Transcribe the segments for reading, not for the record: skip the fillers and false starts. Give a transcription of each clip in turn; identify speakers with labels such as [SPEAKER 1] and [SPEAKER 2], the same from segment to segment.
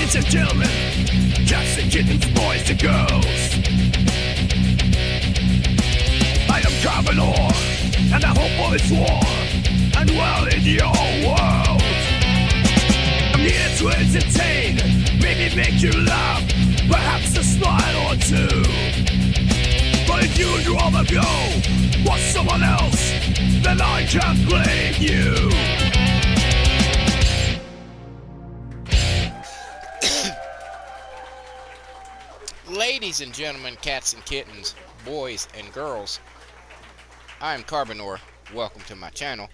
[SPEAKER 1] Ladies and gentlemen, cats and kittens, boys and girls, I am Carvenor, and I hope all is warm and well in your world. I'm here to entertain, maybe make you laugh, perhaps a smile or two. But if you would rather go watch someone else, then I can't blame you.
[SPEAKER 2] Ladies and gentlemen, cats and kittens, boys and girls, I am Carvenor. Welcome to my channel.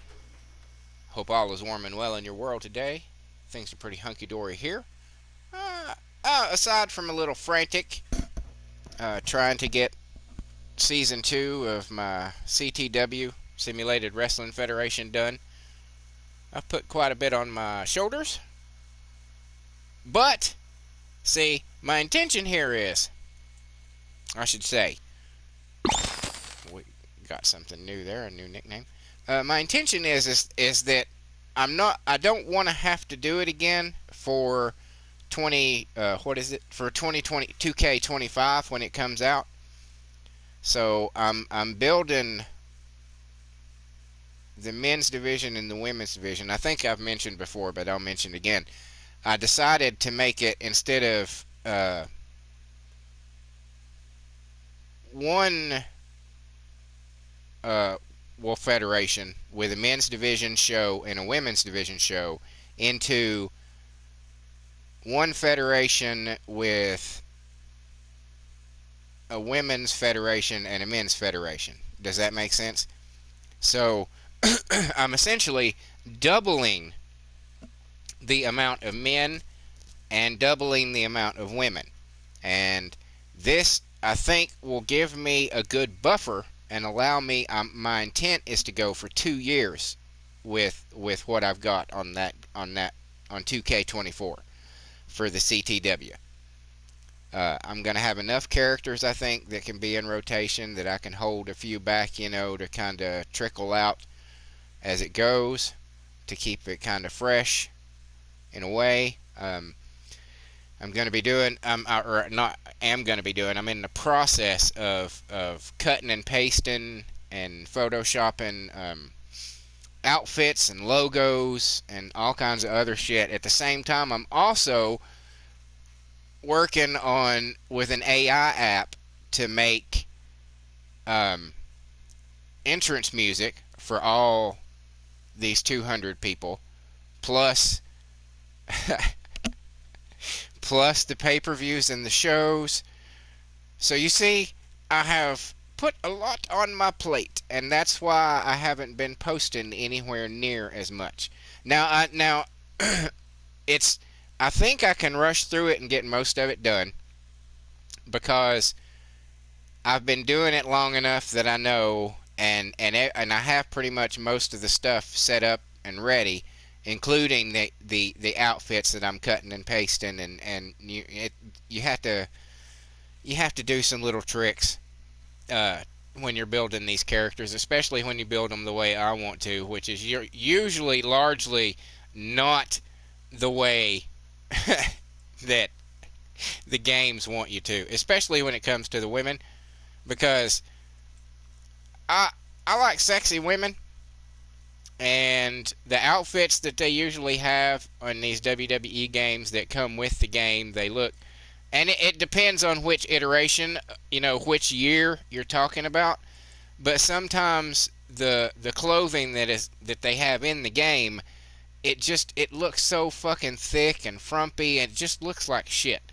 [SPEAKER 2] Hope all is warm and well in your world today. Things are pretty hunky-dory here. Aside from a little frantic, trying to get Season 2 of my CTW, Simulated Wrestling Federation, done. I've put quite a bit on my shoulders. But, see, my intention here is, I should say, we got something new there, a new nickname. My intention is that I don't want to have to do it again for 2020 2K25 when it comes out. So I'm building the men's division and the women's division. I think I've mentioned before, but I'll mention it again. I decided to make it, instead of one federation with a men's division show and a women's division show, into one federation with a women's federation and a men's federation. Does that make sense? So I'm essentially doubling the amount of men and doubling the amount of women, and this, I think, will give me a good buffer and allow me, my intent is to go for 2 years with what I've got on 2K24 for the CTW. I'm going to have enough characters, I think, that can be in rotation, that I can hold a few back, you know, to kind of trickle out as it goes, to keep it kind of fresh in a way. I'm going to be doing, I'm in the process of cutting and pasting and photoshopping outfits and logos and all kinds of other shit. At the same time, I'm also working on with an AI app to make entrance music for all these 200 people, plus plus the pay-per-views and the shows. So you see, I have put a lot on my plate, and that's why I haven't been posting anywhere near as much. Now it's, I think I can rush through it and get most of it done, because I've been doing it long enough that I know, and I have pretty much most of the stuff set up and ready, including the outfits that I'm cutting and pasting, and you have to do some little tricks when you're building these characters, especially when you build them the way I want to, which is usually largely not the way that the games want you to, especially when it comes to the women, because I like sexy women, and the outfits that they usually have on these WWE games that come with the game, they look, and it depends on which iteration, you know, which year you're talking about, but sometimes the clothing that they have in the game, it looks so fucking thick and frumpy, and it just looks like shit.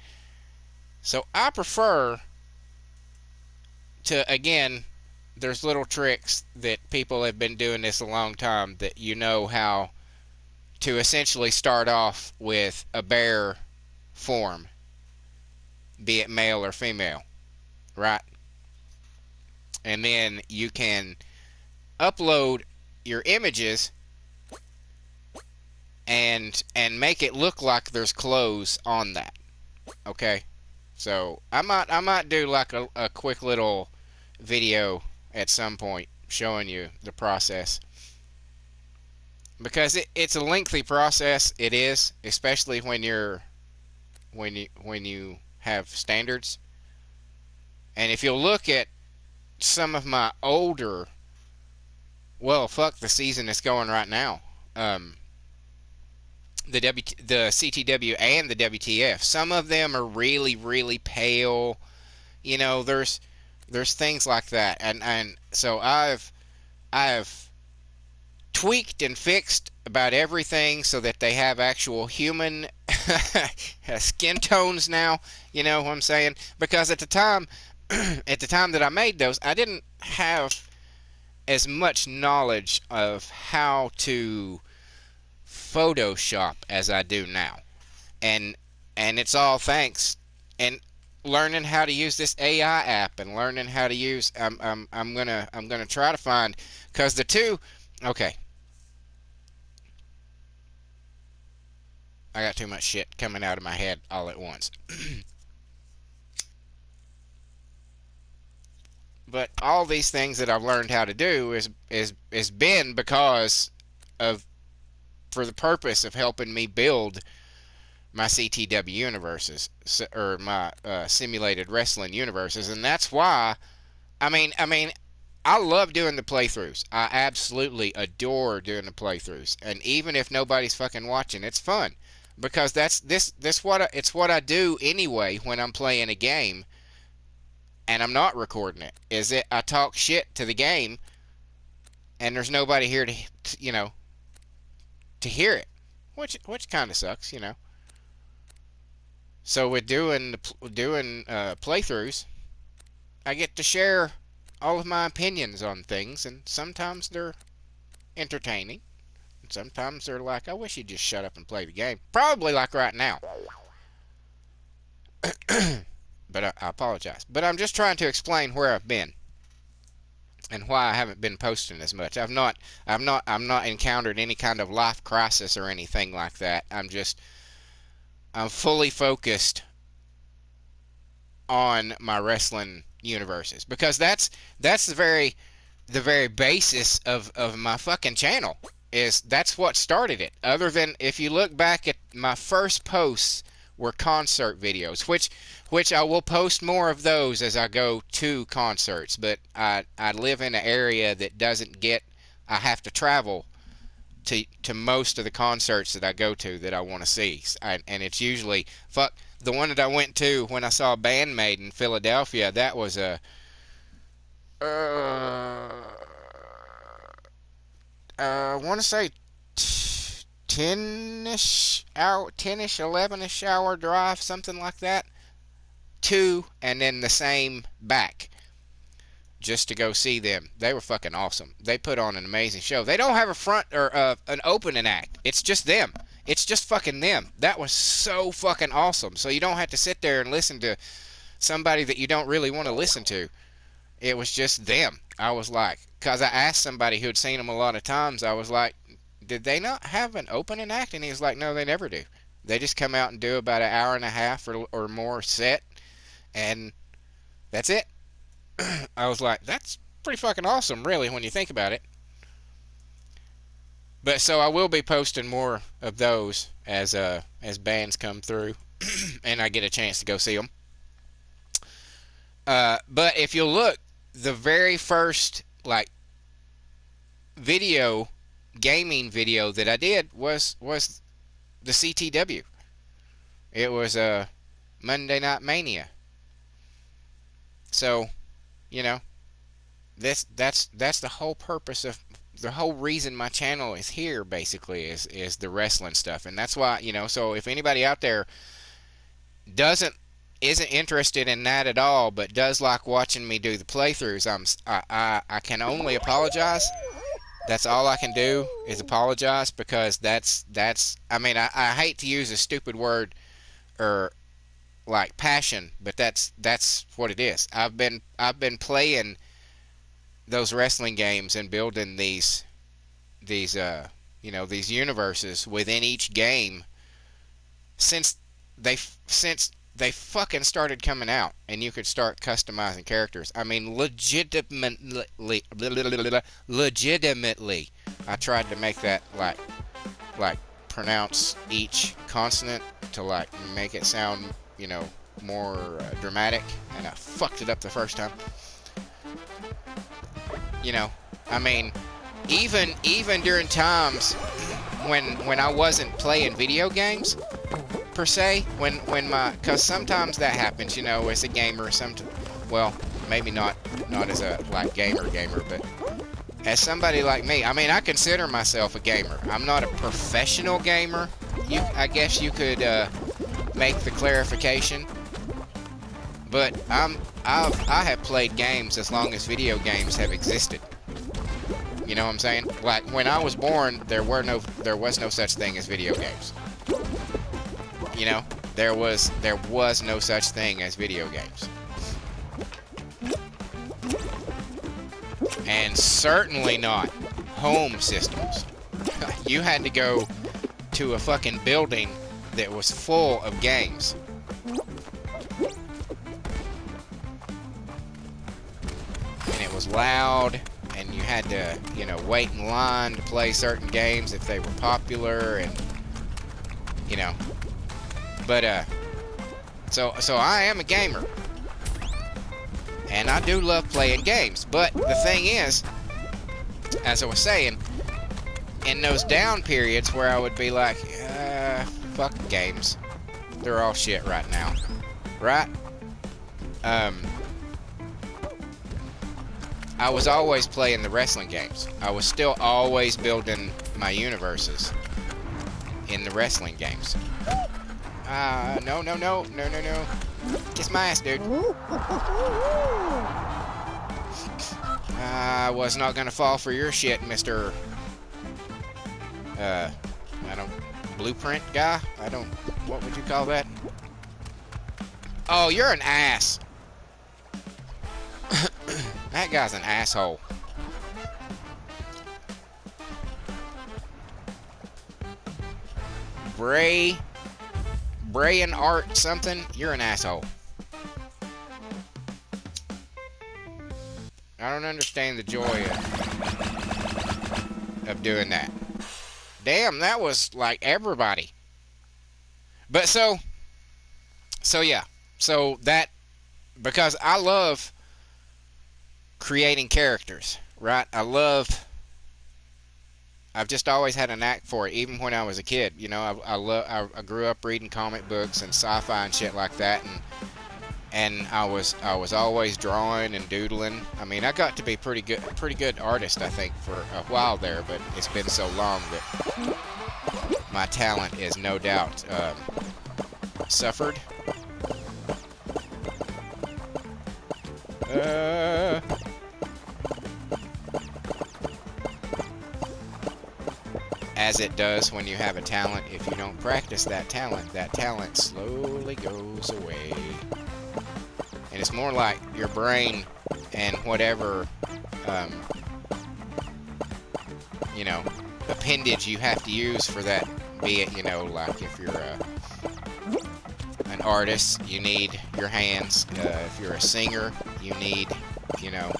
[SPEAKER 2] So I prefer to, again, there's little tricks that people have been doing this a long time, that you know how to essentially start off with a bare form, be it male or female, right? And then you can upload your images and make it look like there's clothes on that. Okay, so I might do like a quick little video at some point showing you the process, because it's a lengthy process. It is, especially when you're when you have standards. And if you'll look at some of my older, well, fuck the season that's going right now, um, the CTW and the WTF. Some of them are really really pale. You know, there's things like that, and so I've tweaked and fixed about everything so that they have actual human skin tones now. You know what I'm saying? Because at the time, at the time that I made those, I didn't have as much knowledge of how to Photoshop as I do now, and it's all thanks and learning how to use this AI app and learning how to use. I'm gonna try to find, because the two. Okay, I got too much shit coming out of my head all at once. But all these things that I've learned how to do is been because of, for the purpose of helping me build my CTW universes, or my simulated wrestling universes, and that's why. I mean, I love doing the playthroughs. I absolutely adore doing the playthroughs, and even if nobody's fucking watching, it's fun because that's this what it's what I do anyway when I'm playing a game and I'm not recording it. Is it I talk shit to the game, and there's nobody here to hear it, which kind of sucks, you know. So with doing playthroughs, I get to share all of my opinions on things, and sometimes they're entertaining, and sometimes they're like, I wish you'd just shut up and play the game. Probably like right now. But I apologize. But I'm just trying to explain where I've been and why I haven't been posting as much. I'm not encountered any kind of life crisis or anything like that. I'm fully focused on my wrestling universes, because that's the very basis of my fucking channel. Is that's what started it. Other than, if you look back at my first posts, were concert videos, which I will post more of those as I go to concerts. But I live in an area that doesn't get, I have to travel to most of the concerts that I go to that I want to see. And it's usually, fuck, the one that I went to when I saw Bandmate in Philadelphia, that was a I want to say 10ish hour, 10ish, 11ish hour drive, something like that, to, and then the same back, just to go see them. They were fucking awesome. They put on an amazing show. They don't have a front or an opening act. It's just them. It's just fucking them. That was so fucking awesome. So you don't have to sit there and listen to somebody that you don't really want to listen to. It was just them. I was like, because I asked somebody who had seen them a lot of times, I was like, did they not have an opening act? And he was like, no, they never do. They just come out and do about an hour and a half or more set, and that's it. I was like, that's pretty fucking awesome, really, when you think about it. But so I will be posting more of those as bands come through and I get a chance to go see them. But if you'll look, the very first video, gaming video that I did was the CTW. It was a Monday Night Mania. So, you know, that's the whole purpose of, the whole reason my channel is here, basically, is the wrestling stuff. And that's why, you know, so if anybody out there isn't interested in that at all, but does like watching me do the playthroughs, I can only apologize. That's all I can do is apologize, because that's I mean, I hate to use a stupid word or like passion, but that's what it is. I've been playing those wrestling games and building these these universes within each game since they fucking started coming out, and you could start customizing characters. I mean, legitimately, I tried to make that like pronounce each consonant to like make it sound, you know, more dramatic, and I fucked it up the first time. You know, I mean, even during times when I wasn't playing video games per se, cause sometimes that happens, you know, as a gamer, well, maybe not as a like gamer, but as somebody like me, I mean, I consider myself a gamer. I'm not a professional gamer. I guess you could make the clarification, but I have played games as long as video games have existed. You know what I'm saying? Like when I was born, there was no such thing as video games. You know, there was no such thing as video games. And certainly not home systems. You had to go to a fucking building that was full of games. And it was loud, and you had to, you know, wait in line to play certain games if they were popular, and, you know. But, so I am a gamer. And I do love playing games, but the thing is, as I was saying, in those down periods where I would be like, fuck games, they're all shit right now, right? I was always playing the wrestling games. I was still always building my universes in the wrestling games. No. Kiss my ass, dude. I was not gonna fall for your shit, Mr. Blueprint guy? What would you call that? Oh, you're an ass. That guy's an asshole. Brian Art something, you're an asshole. I don't understand the joy of doing that. Damn, that was like everybody. But so yeah. So that, because I love creating characters, right? I've just always had a knack for it, even when I was a kid. You know, I grew up reading comic books and sci-fi and shit like that, and I was always drawing and doodling. I mean, I got to be pretty good artist, I think, for a while there, but it's been so long that my talent is no doubt suffered. As it does when you have a talent. If you don't practice that talent slowly goes away. And it's more like your brain and whatever, you know, appendage you have to use for that. Be it, you know, like if you're an artist, you need your hands. If you're a singer, you need, you know,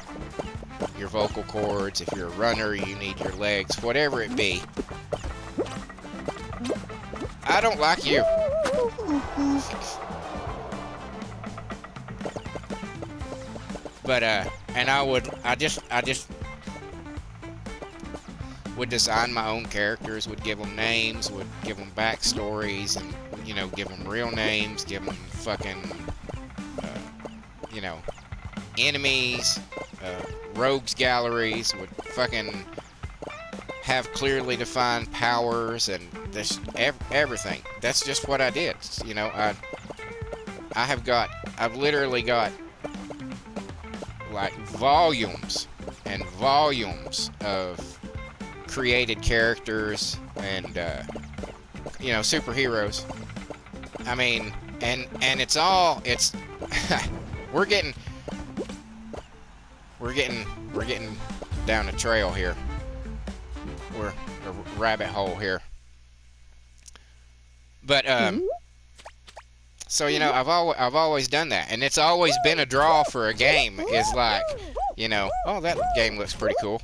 [SPEAKER 2] your vocal cords. If you're a runner, you need your legs. Whatever it be. I don't like you. But and I just would design my own characters, would give them names, would give them backstories, and, you know, give them real names, give them fucking, you know, enemies, rogues galleries, would fucking have clearly defined powers and this everything. That's just what I did. You know, I've literally got like volumes and volumes of created characters and you know, superheroes. I mean, and it's we're getting down a trail here. We're a rabbit hole here. But so, you know, I've always done that, and it's always been a draw for a game. Is like, you know, oh, that game looks pretty cool.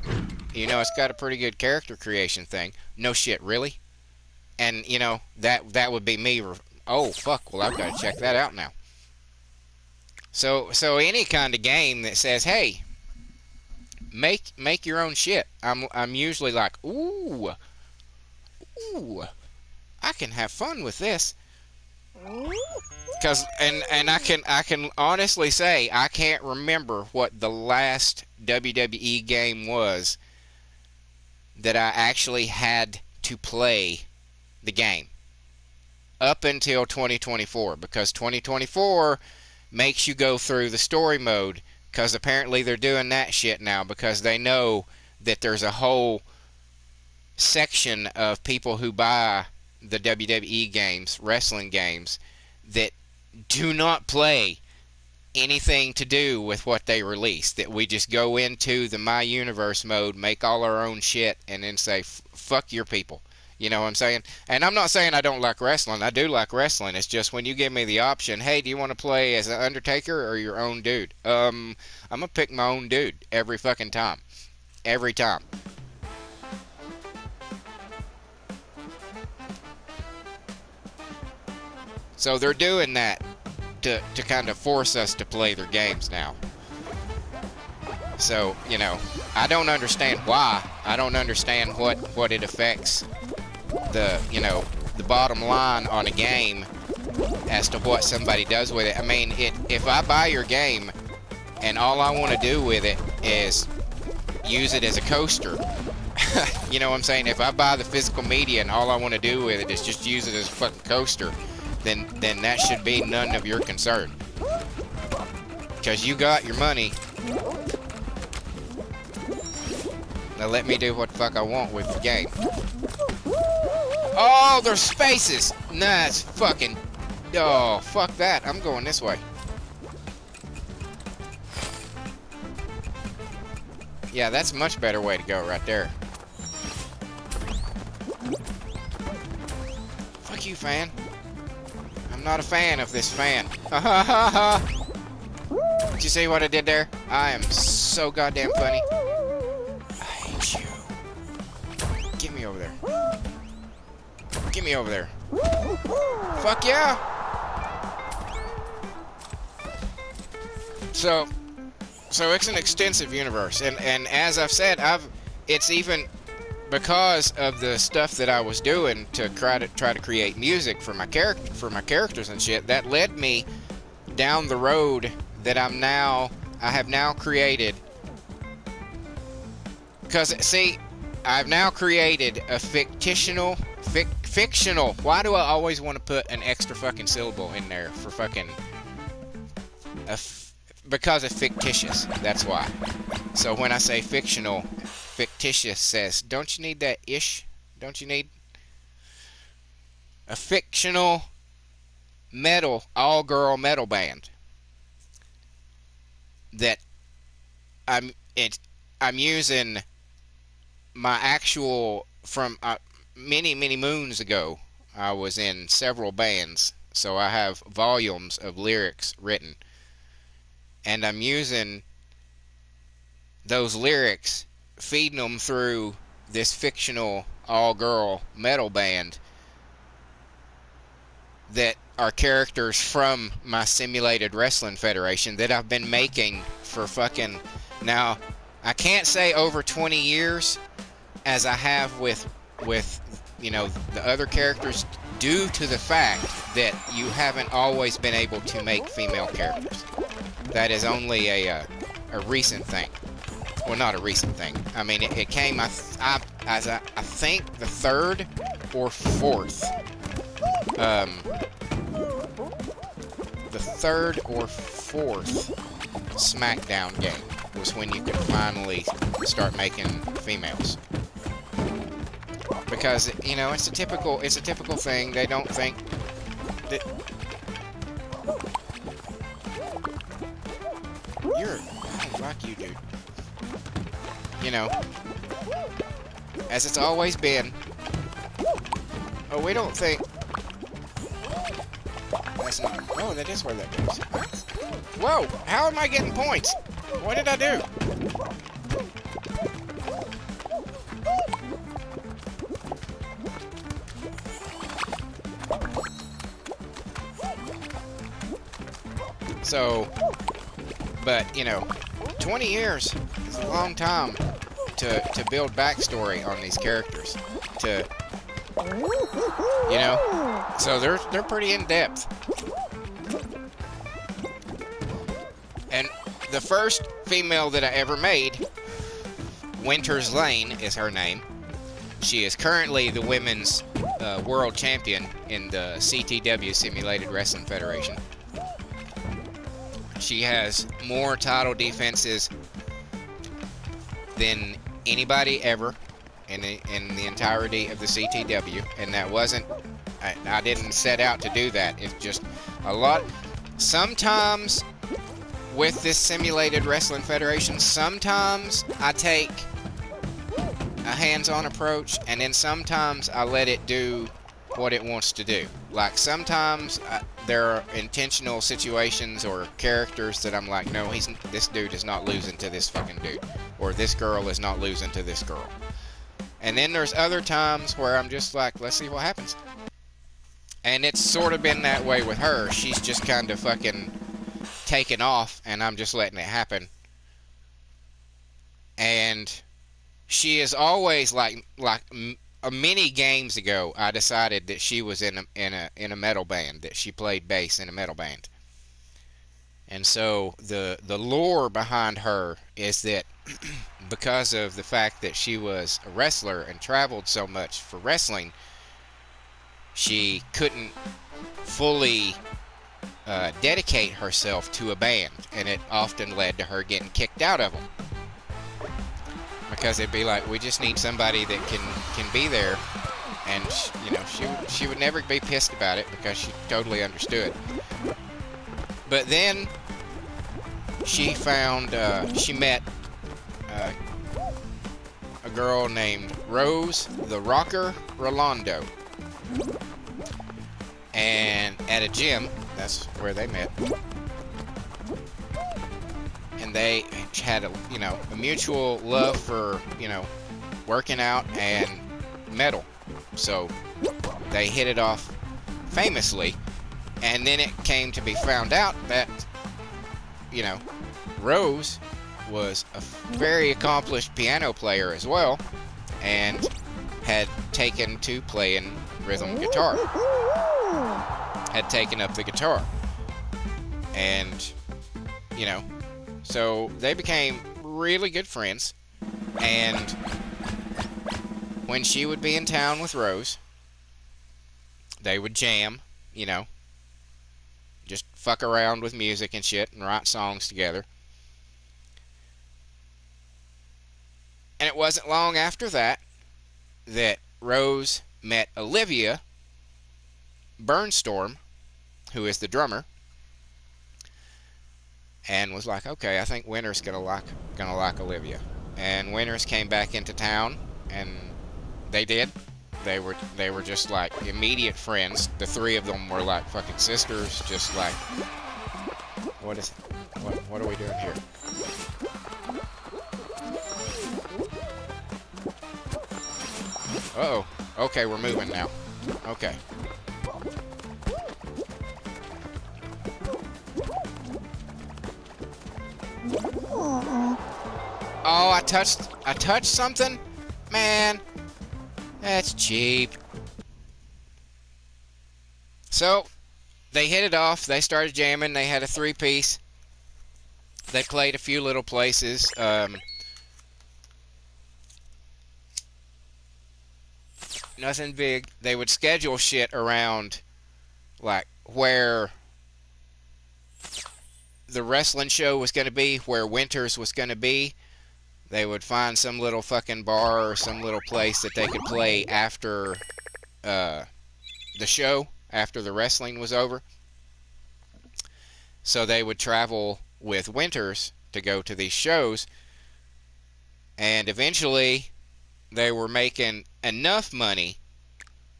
[SPEAKER 2] You know, it's got a pretty good character creation thing. No shit, really? And you know that would be me. Oh fuck! Well, I've got to check that out now. So any kind of game that says, "Hey, make your own shit," I'm usually like, "Ooh, ooh, I can have fun with this." Cause and I can honestly say I can't remember what the last WWE game was that I actually had to play the game up until 2024, because 2024 makes you go through the story mode, because apparently they're doing that shit now because they know that there's a whole section of people who buy the WWE games, wrestling games, that do not play anything to do with what they release. That we just go into the My Universe mode, make all our own shit, and then say, fuck your people. You know what I'm saying? And I'm not saying I don't like wrestling. I do like wrestling. It's just when you give me the option, hey, do you want to play as an Undertaker or your own dude? I'm going to pick my own dude every fucking time. Every time. So they're doing that to kind of force us to play their games now. So, you know, I don't understand why. I don't understand what it affects the, you know, the bottom line on a game as to what somebody does with it. I mean, if I buy your game and all I want to do with it is use it as a coaster, you know what I'm saying? If I buy the physical media and all I want to do with it is just use it as a fucking coaster, then that should be none of your concern. Because you got your money. Now let me do what the fuck I want with the game. Oh, there's spaces! Nah, it's fucking... Oh, fuck that. I'm going this way. Yeah, that's a much better way to go right there. Fuck you, fan. I'm not a fan of this fan. Ha ha ha ha! Did you see what I did there? I am so goddamn funny. I hate you. Get me over there. Get me over there. Fuck yeah! So it's an extensive universe, and as I've said, it's even because of the stuff that I was doing to try to create music for my characters and shit, that led me down the road that I have now created. Because see, I've now created a fictional. Why do I always want to put an extra fucking syllable in there for fucking because of fictitious, that's why. So when I say fictional, fictitious says, don't you need that ish? Don't you need a fictional metal, all-girl metal band that I'm using my actual, from many moons ago, I was in several bands, so I have volumes of lyrics written. And I'm using those lyrics, feeding them through this fictional all-girl metal band that are characters from my simulated wrestling federation that I've been making for fucking... Now, I can't say over 20 years as I have with you know, the other characters, due to the fact that you haven't always been able to make female characters. That is only a recent thing. Well, not a recent thing. I mean, it came, I think, the third or fourth. The third or fourth SmackDown game was when you could finally start making females. Because, you know, it's a typical thing. They don't think that... I don't like you, dude. You know, as it's always been. Oh, we don't think... That's not... Oh, that is where that goes. Whoa! How am I getting points? What did I do? So, but, 20 years is a long time to build backstory on these characters. So they're pretty in depth. And the first female that I ever made, Winters Lane is her name. She is currently the women's world champion in the CTW, Simulated Wrestling Federation. She has more title defenses than anybody ever in the entirety of the CTW, and that wasn't, I didn't set out to do that. It's just a lot. Sometimes with this Simulated Wrestling Federation, sometimes I take a hands-on approach, and then sometimes I let it do what it wants to do. Like sometimes there are intentional situations or characters that I'm like, no, this dude is not losing to this fucking dude, or this girl is not losing to this girl. And then there's other times where I'm just like, let's see what happens. And it's sort of been that way with her. She's just kind of fucking taken off, and I'm just letting it happen. And she is always like many games ago, I decided that she was in a metal band, that she played bass in a metal band. And so the lore behind her is that because of the fact that she was a wrestler and traveled so much for wrestling, she couldn't fully dedicate herself to a band, and it often led to her getting kicked out of them. Because it'd be like, we just need somebody that can be there, and she would never be pissed about it because she totally understood. But then she met a girl named Rose the Rocker Rolando, and at a gym, that's where they met. And they had a mutual love for, working out and metal. So they hit it off famously. And then it came to be found out that, Rose was a very accomplished piano player as well, and had taken to playing rhythm guitar. Had taken up the guitar. And, so they became really good friends, and when she would be in town with Rose, they would jam, just fuck around with music and shit and write songs together. And it wasn't long after that Rose met Olivia Burnstorm, who is the drummer, and was like, okay, I think Winter's gonna like Olivia. And Winters came back into town, and they did. They were just like immediate friends. The three of them were like fucking sisters, just like, what are we doing here? Uh-oh. Okay, we're moving now. Okay. Oh, I touched something? Man, that's cheap. So, they hit it off. They started jamming. They had a three-piece. They played a few little places. Nothing big. They would schedule shit around, like, where the wrestling show was going to be, where Winters was going to be. They would find some little fucking bar or some little place that they could play after the show, after the wrestling was over. So they would travel with Winters to go to these shows, and eventually they were making enough money,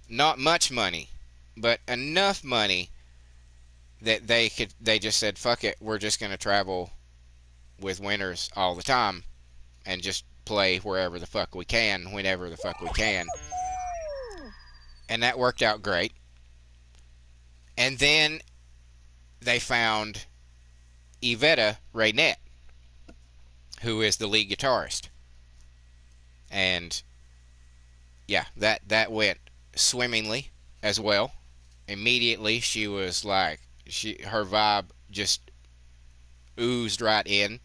[SPEAKER 2] not much money, but enough money that they just said, fuck it, we're just going to travel with Winters all the time and just play wherever the fuck we can, whenever the fuck we can. And that worked out great. And then they found Yvetta Raynette, who is the lead guitarist. And yeah, that went swimmingly as well. Immediately she was like, her vibe just oozed right in.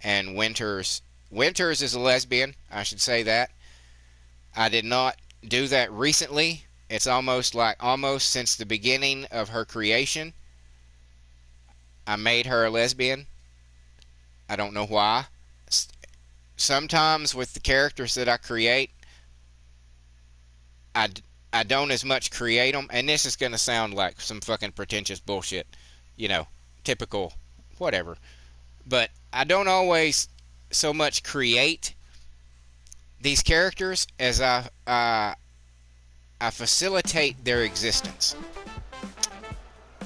[SPEAKER 2] And Winters is a lesbian, I should say that. I did not do that recently. It's almost since the beginning of her creation, I made her a lesbian. I don't know why. Sometimes with the characters that I create, I don't as much create them, and this is going to sound like some fucking pretentious bullshit, typical whatever. But I don't always so much create these characters as I facilitate their existence.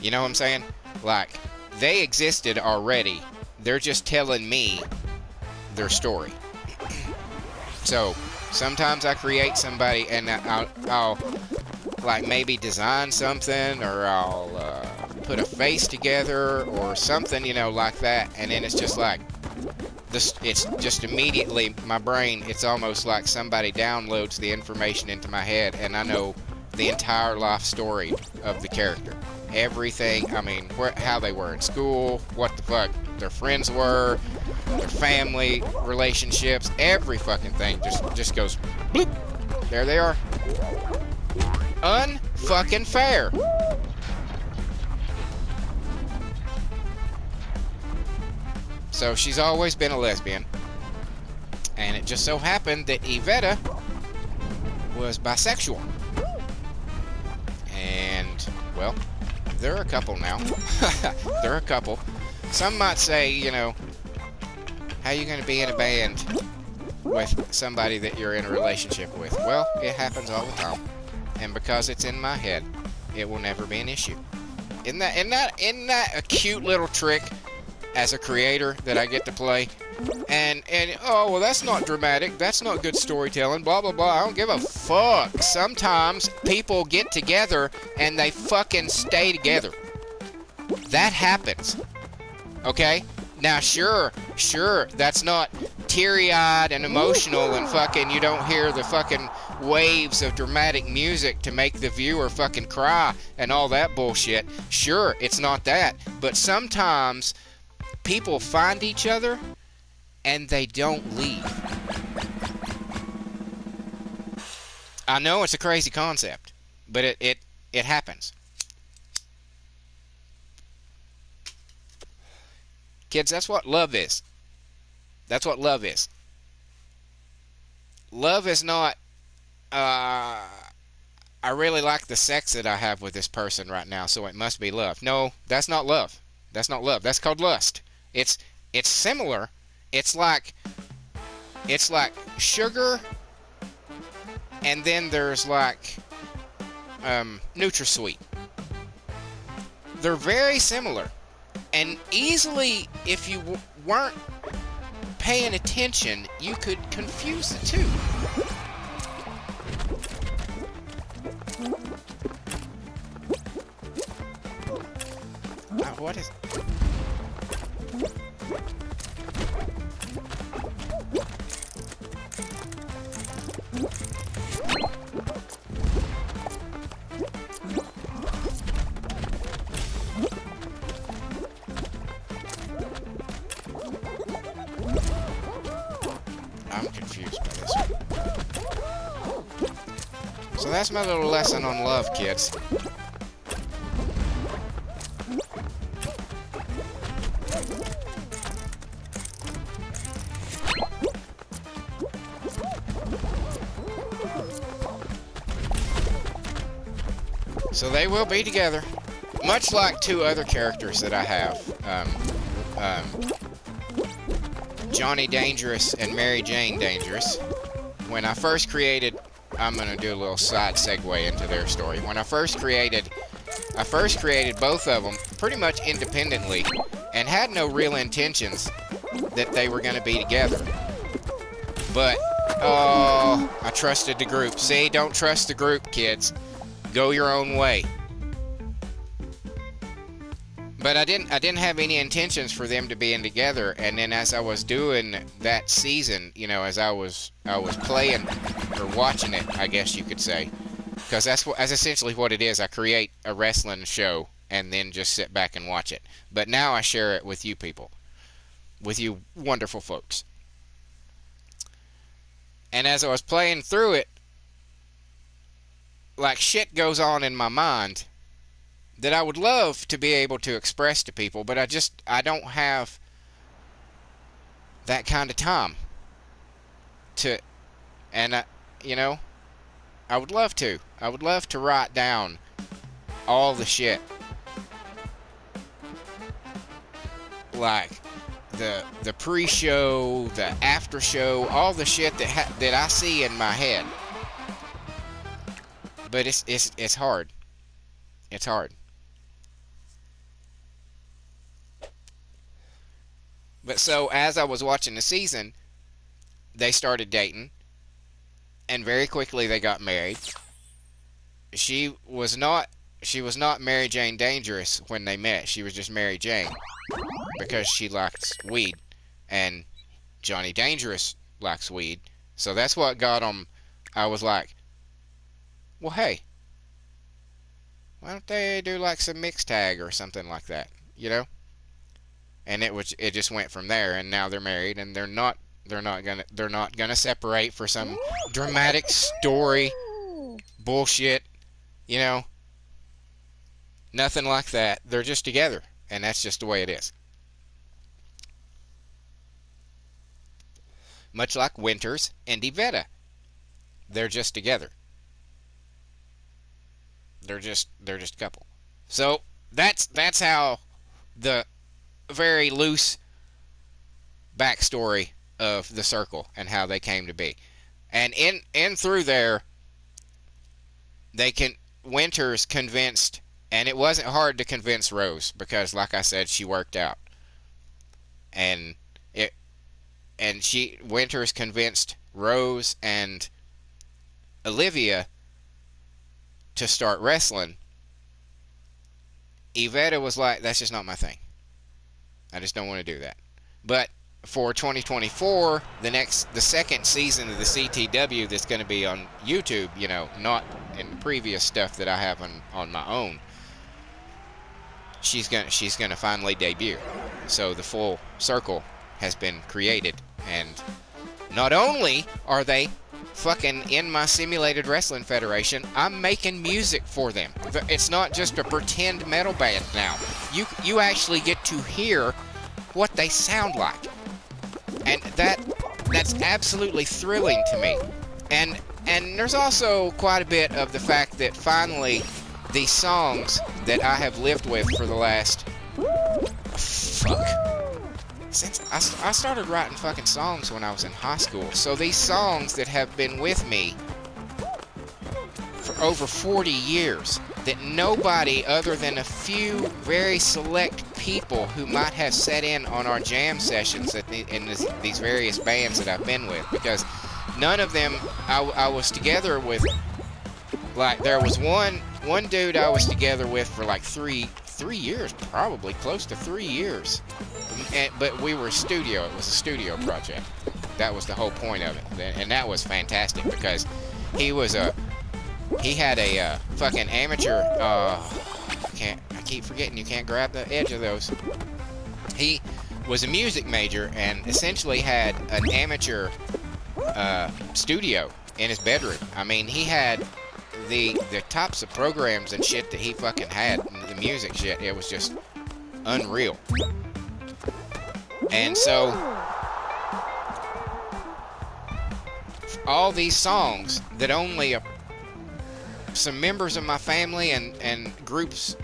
[SPEAKER 2] You know what I'm saying? Like, they existed already. They're just telling me their story. So sometimes I create somebody and I'll like maybe design something, or I'll put a face together or something, like that. And then it's just like this. It's just immediately my brain. It's almost like somebody downloads the information into my head, and I know the entire life story of the character. Everything. I mean, how they were in school, what the fuck their friends were, their family relationships, every fucking thing just goes bloop. There they are. Unfucking fair. So she's always been a lesbian, and it just so happened that Yvetta was bisexual. And well, they're a couple now. They're a couple. Some might say, how are you going to be in a band with somebody that you're in a relationship with? Well, it happens all the time. And because it's in my head, it will never be an issue. Isn't that a cute little trick as a creator that I get to play? And oh, well, that's not dramatic. That's not good storytelling. Blah, blah, blah. I don't give a fuck. Sometimes people get together and they fucking stay together. That happens. Okay? Now, sure, that's not teary-eyed and emotional and fucking you don't hear the fucking waves of dramatic music to make the viewer fucking cry and all that bullshit. Sure, it's not that. But sometimes people find each other and they don't leave. I know it's a crazy concept, but it happens. Kids, that's what love is. That's what love is. Love is not, I really like the sex that I have with this person right now, so it must be love. No, that's not love. That's not love. That's called lust. It's similar. It's like sugar, and then there's like NutraSweet. They're very similar. And easily, if you weren't paying attention, you could confuse the two. What is... I'm confused by this one. So that's my little lesson on love, kids. So they will be together, much like two other characters that I have. Johnny Dangerous and Mary Jane Dangerous. When I first created, I'm going to do a little side segue into their story. When I first created both of them pretty much independently and had no real intentions that they were going to be together. But, oh, I trusted the group. See, don't trust the group, kids. Go your own way. But I didn't have any intentions for them to be in together. And then as I was doing that season, as I was playing or watching it, I guess you could say, because that's essentially what it is. I create a wrestling show and then just sit back and watch it. But now I share it with you people, with you wonderful folks. And as I was playing through it, like, shit goes on in my mind that I would love to be able to express to people, but I don't have that kind of time to, and I would love to. I would love to write down all the shit, like the pre-show, the after-show, all the shit that I see in my head. But it's hard. It's hard. But so as I was watching the season, they started dating, and very quickly they got married. She was not Mary Jane Dangerous when they met. She was just Mary Jane because she likes weed, and Johnny Dangerous likes weed. So that's what got them. I was like, well, hey, why don't they do like some mix tag or something like that, And it just went from there, and now they're married, and they're not gonna separate for some dramatic story bullshit, Nothing like that. They're just together, and that's just the way it is. Much like Winters and Yvette, they're just together. They're just a couple. So that's how the very loose backstory of the circle and how they came to be. And in through there, Winters convinced, and it wasn't hard to convince Rose because, like I said, she worked out, and Winters convinced Rose and Olivia to start wrestling. Yvette was like, that's just not my thing. I just don't want to do that. But for 2024, the second season of the CTW that's going to be on YouTube, not in the previous stuff that I have on my own, she's gonna finally debut. So the full circle has been created, and not only are they fucking in my simulated wrestling federation, I'm making music for them. It's not just a pretend metal band now. You actually get to hear what they sound like, and that's absolutely thrilling to me. And there's also quite a bit of the fact that finally these songs that I have lived with for the last since I started writing fucking songs when I was in high school. So these songs that have been with me for over 40 years, that nobody other than a few very select people who might have sat in on our jam sessions in these various bands that I've been with, because none of them I was together with. Like, there was one dude I was together with for like three years, probably close to 3 years. But we were studio. It was a studio project. That was the whole point of it, and that was fantastic because he had a fucking amateur. I keep forgetting you can't grab the edge of those. He was a music major and essentially had an amateur studio in his bedroom. I mean, he had the types of programs and shit that he fucking had, the music shit. It was just unreal. And so all these songs that only some members of my family and groups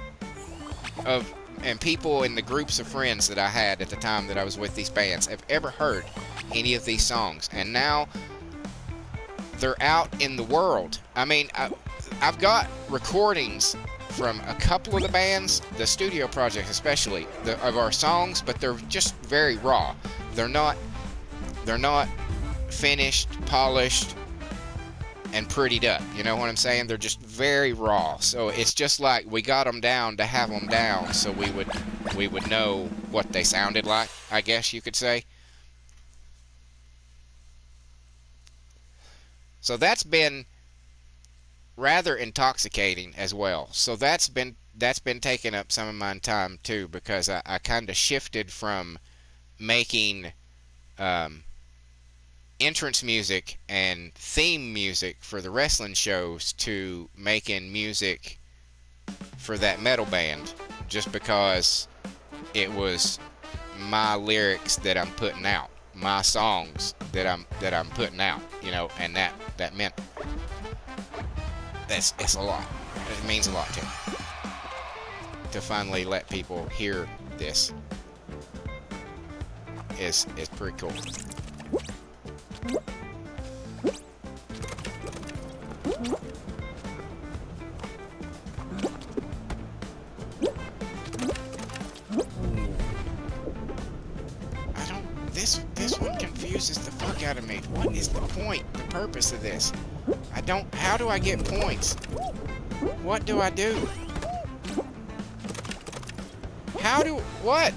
[SPEAKER 2] and people in the groups of friends that I had at the time that I was with these bands have ever heard any of these songs, and now they're out in the world. I mean, I've got recordings from a couple of the bands, the studio projects especially, of our songs, but they're just very raw. They're not finished, polished. and prettied up. You know what I'm saying? They're just very raw. So it's just like we got them down to have them down, so we would know what they sounded like, I guess you could say. So that's been rather intoxicating as well. So that's been taking up some of my time too, because I kind of shifted from making entrance music and theme music for the wrestling shows to making music for that metal band, just because it was my lyrics that I'm putting out, my songs that I'm putting out, you know, and that meant it's a lot. It means a lot to me to finally let people hear this. Is pretty cool. This one confuses the fuck out of me. What is the point, the purpose of this? How do I get points? What do I do? What?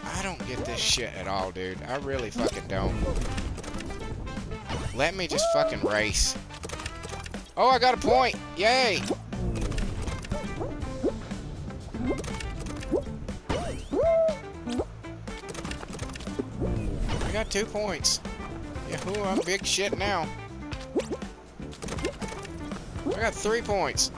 [SPEAKER 2] I don't get this shit at all, dude. I really fucking don't. Let me just fucking race. Oh, I got a point! Yay! I got 2 points. Yahoo, I'm big shit now. I got 3 points.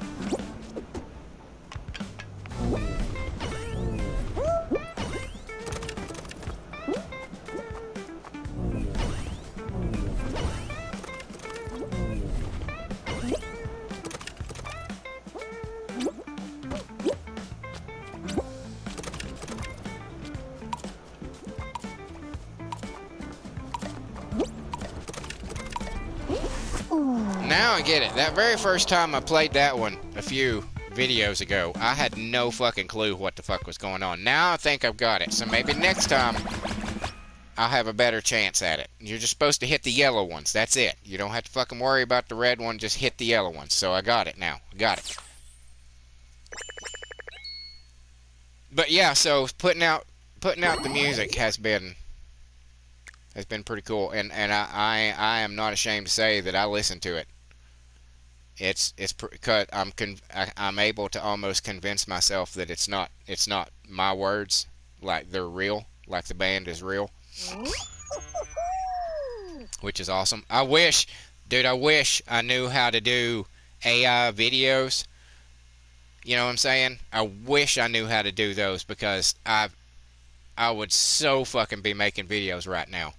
[SPEAKER 2] Now I get it. That very first time I played that one a few videos ago, I had no fucking clue what the fuck was going on. Now I think I've got it. So maybe next time I'll have a better chance at it. You're just supposed to hit the yellow ones. That's it. You don't have to fucking worry about the red one. Just hit the yellow ones. So I got it now. I got it. But yeah, so putting out the music has been pretty cool, and I am not ashamed to say that I listen to it. It's because I'm able to almost convince myself that it's not my words, like they're real, like the band is real, which is awesome. I wish I knew how to do AI videos. You know what I'm saying? I wish I knew how to do those, because I would so fucking be making videos right now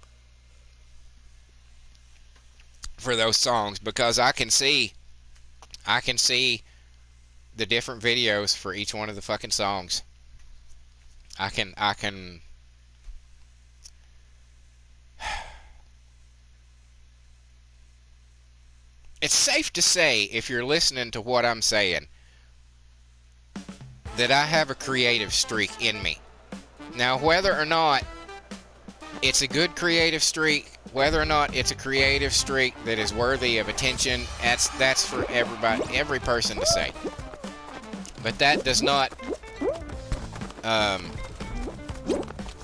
[SPEAKER 2] for those songs, because I can see the different videos for each one of the fucking songs. I can It's safe to say, if you're listening to what I'm saying, that I have a creative streak in me. Now, whether or not it's a good creative streak, whether or not it's a creative streak that is worthy of attention, that's for every person to say. But that does not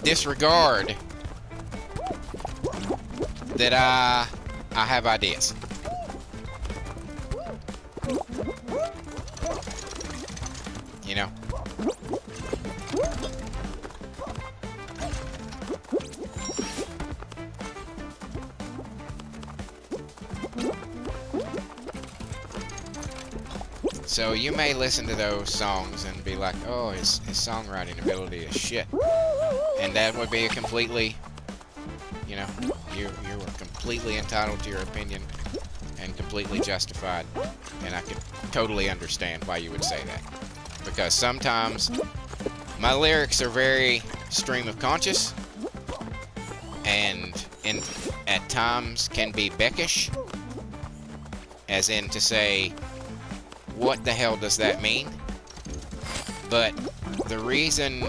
[SPEAKER 2] disregard that I have ideas. You know? So you may listen to those songs and be like, oh, his songwriting ability is shit. And that would be a completely, you know, you are completely entitled to your opinion and completely justified. And I can totally understand why you would say that. Because sometimes my lyrics are very stream of conscious and at times can be beckish, as in to say, what the hell does that mean? But the reason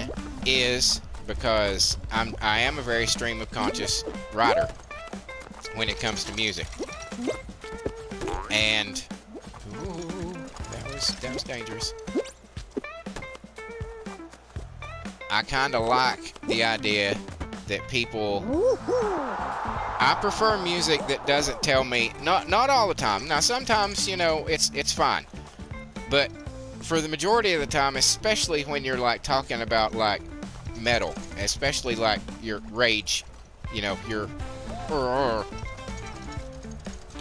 [SPEAKER 2] is because I am a very stream of conscious writer, when it comes to music. And ooh, that was dangerous. I kind of like the idea that people. I prefer music that doesn't tell me. Not all the time. Now sometimes, you know, it's fine, but for the majority of the time, especially when you're like talking about like metal, especially like your rage, you know, your.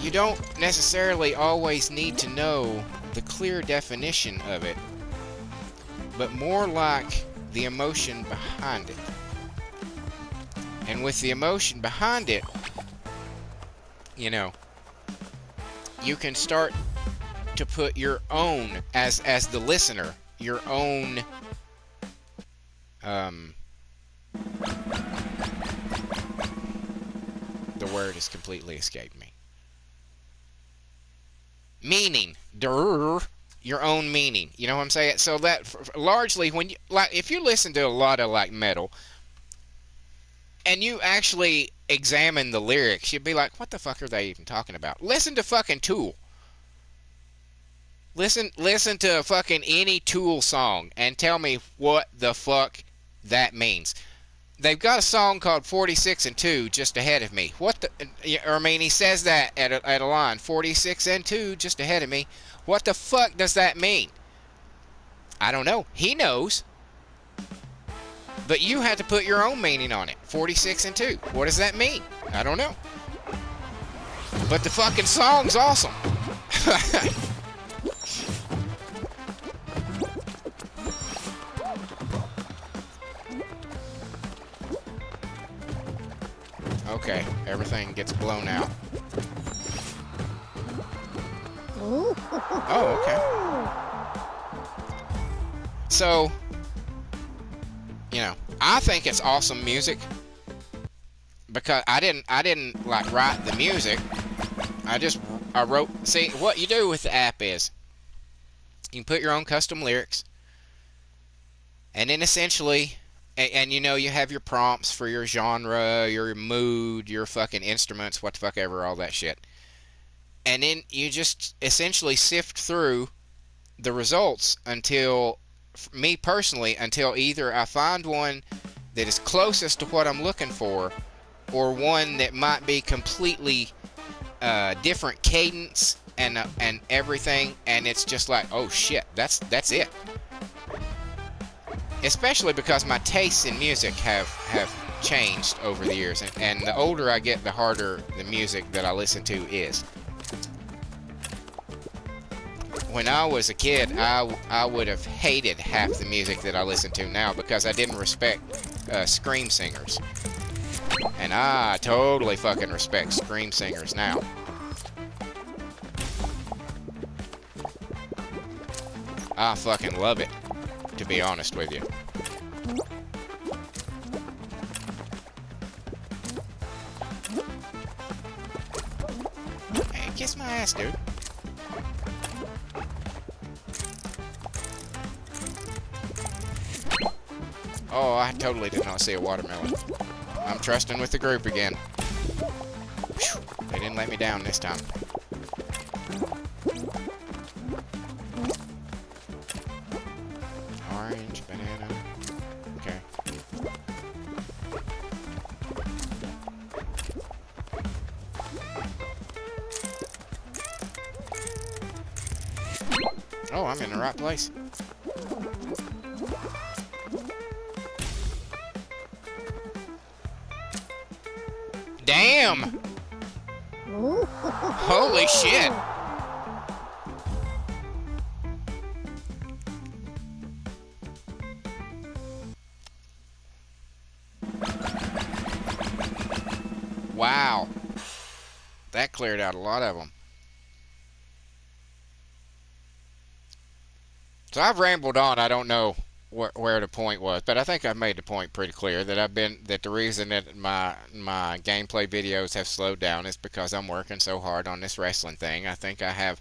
[SPEAKER 2] You don't necessarily always need to know the clear definition of it, but more like the emotion behind it. And with the emotion behind it, you know, you can start to put your own, as the listener, your own the word has completely escaped me. Meaning, your own meaning. You know what I'm saying? So that largely, when you like, if you listen to a lot of like metal, and you actually examine the lyrics, you'd be like, what the fuck are they even talking about? Listen to fucking Tool. Listen to fucking any Tool song and tell me what the fuck that means. They've got a song called 46 and 2 just ahead of me. What the... I mean, he says that at a line. 46 and 2 just ahead of me. What the fuck does that mean? I don't know. He knows. But you have to put your own meaning on it. 46 and 2. What does that mean? I don't know. But the fucking song's awesome. Okay, everything gets blown out. Oh, okay. So, you know, I think it's awesome music because I didn't like write the music. I wrote. See, what you do with the app is you can put your own custom lyrics, and then essentially. And you know, you have your prompts for your genre, your mood, your fucking instruments, what the fuck ever, all that shit. And then you just essentially sift through the results until, me personally, until either I find one that is closest to what I'm looking for, or one that might be completely different cadence and everything, and it's just like, oh shit, that's it. Especially because my tastes in music have changed over the years, and the older I get, the harder the music that I listen to is. When I was a kid, I would have hated half the music that I listen to now because I didn't respect scream singers. And I totally fucking respect scream singers now. I fucking love it, to be honest with you. Hey, kiss my ass, dude. Oh, I totally did not see a watermelon. I'm trusting with the group again. Whew, they didn't let me down this time. Orange, banana. Okay. Oh, I'm in the right place. Damn! Holy shit! Wow. That cleared out a lot of them. So I've rambled on. I don't know where the point was, but I think I've made the point pretty clear that the reason that my gameplay videos have slowed down is because I'm working so hard on this wrestling thing. I think I have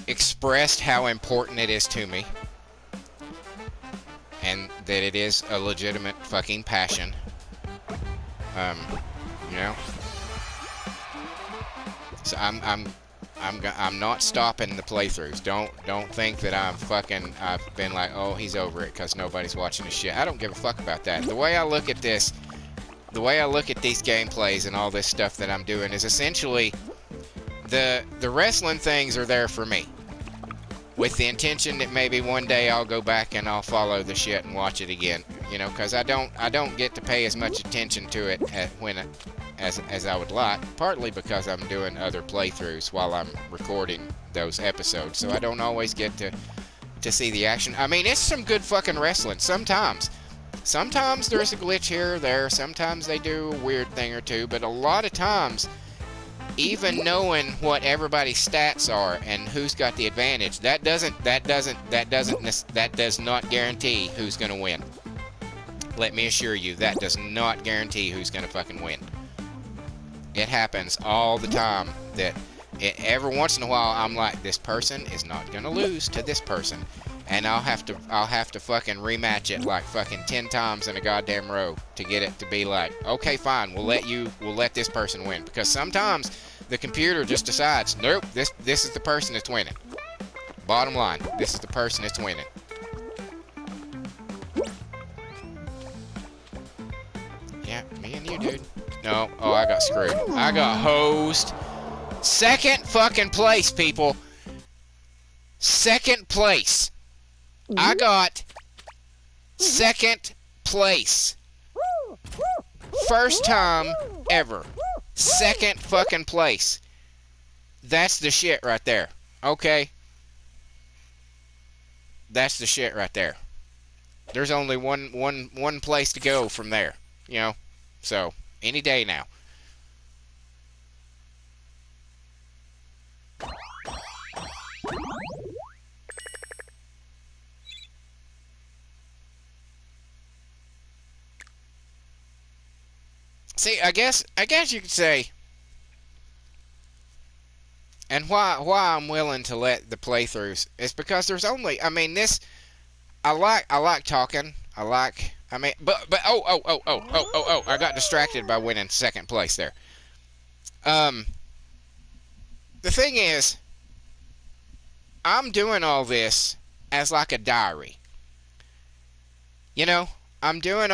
[SPEAKER 2] expressed how important it is to me, and that it is a legitimate fucking passion. You know, So I'm not stopping the playthroughs. Don't think that I've been like, oh, he's over it because nobody's watching the shit. I don't give a fuck about that. The way I look at this, the way I look at these gameplays and all this stuff that I'm doing is essentially the wrestling things are there for me, with the intention that maybe one day I'll go back and I'll follow the shit and watch it again. You know, because I don't get to pay as much attention to it as I would like, partly because I'm doing other playthroughs while I'm recording those episodes, so I don't always get to see the action. I mean, it's some good fucking wrestling sometimes. Sometimes there's a glitch here or there, sometimes they do a weird thing or two, but a lot of times, even knowing what everybody's stats are and who's got the advantage, that does not guarantee who's gonna win. Let me assure you, that does not guarantee who's gonna fucking win. It happens all the time that every once in a while I'm like, this person is not gonna lose to this person, and I'll have to fucking rematch it like fucking 10 times in a goddamn row to get it to be like, okay, fine, we'll let this person win, because sometimes the computer just decides, nope, this is the person that's winning. Bottom line, this is the person that's winning. Yeah, me and you, dude. No, oh, I got screwed. I got hosed. Second fucking place, people. Second place. I got second place. First time ever. Second fucking place. That's the shit right there. Okay? That's the shit right there. There's only one place to go from there. You know? So, any day now. See, I guess you could say, and why I'm willing to let the playthroughs is because there's only, I mean, this, I like talking, but I got distracted by winning second place there. The thing is, I'm doing all this as like a diary. You know, I'm doing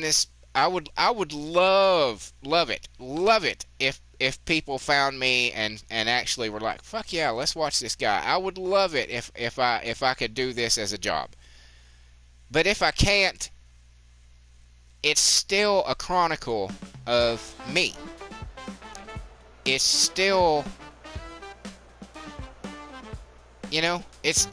[SPEAKER 2] this. I would love it if people found me and actually were like, fuck yeah, let's watch this guy. I would love it if I could do this as a job. But if I can't, it's still a chronicle of me. It's still, you know, it's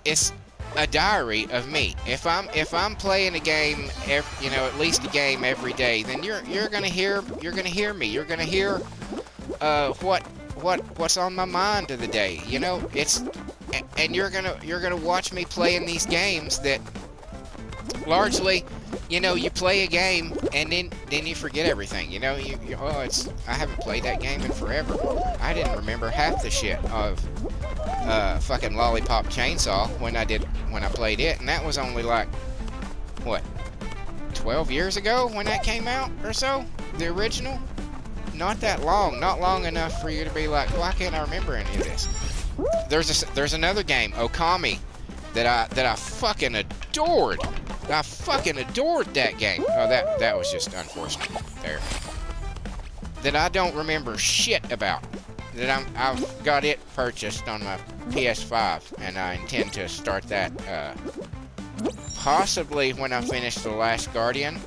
[SPEAKER 2] a diary of me. If I'm playing a game, at least a game every day, then you're gonna hear me. You're gonna hear what's on my mind of the day. You know, and you're gonna watch me playing these games that largely, you know, you play a game and then you forget everything. You know, I haven't played that game in forever. I didn't remember half the shit of fucking Lollipop Chainsaw when I played it, and that was only like, what, 12 years ago when that came out or so, the original. Not that long, not long enough for you to be like, why can't I remember any of this? There's another game, Okami, that I fucking adored. I fucking adored that game. Oh, that was just unfortunate there. That I don't remember shit about. That I've got it purchased on my PS5, and I intend to start that possibly when I finish The Last Guardian.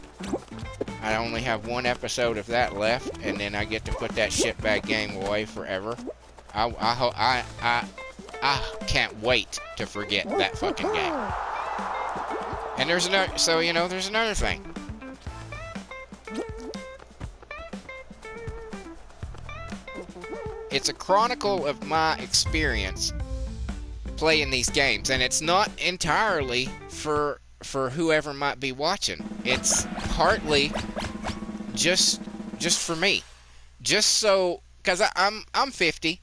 [SPEAKER 2] I only have one episode of that left, and then I get to put that shitbag game away forever. I can't wait to forget that fucking game. And there's another thing. It's a chronicle of my experience playing these games, and it's not entirely for whoever might be watching. It's partly just for me. Just so, cause I'm 50.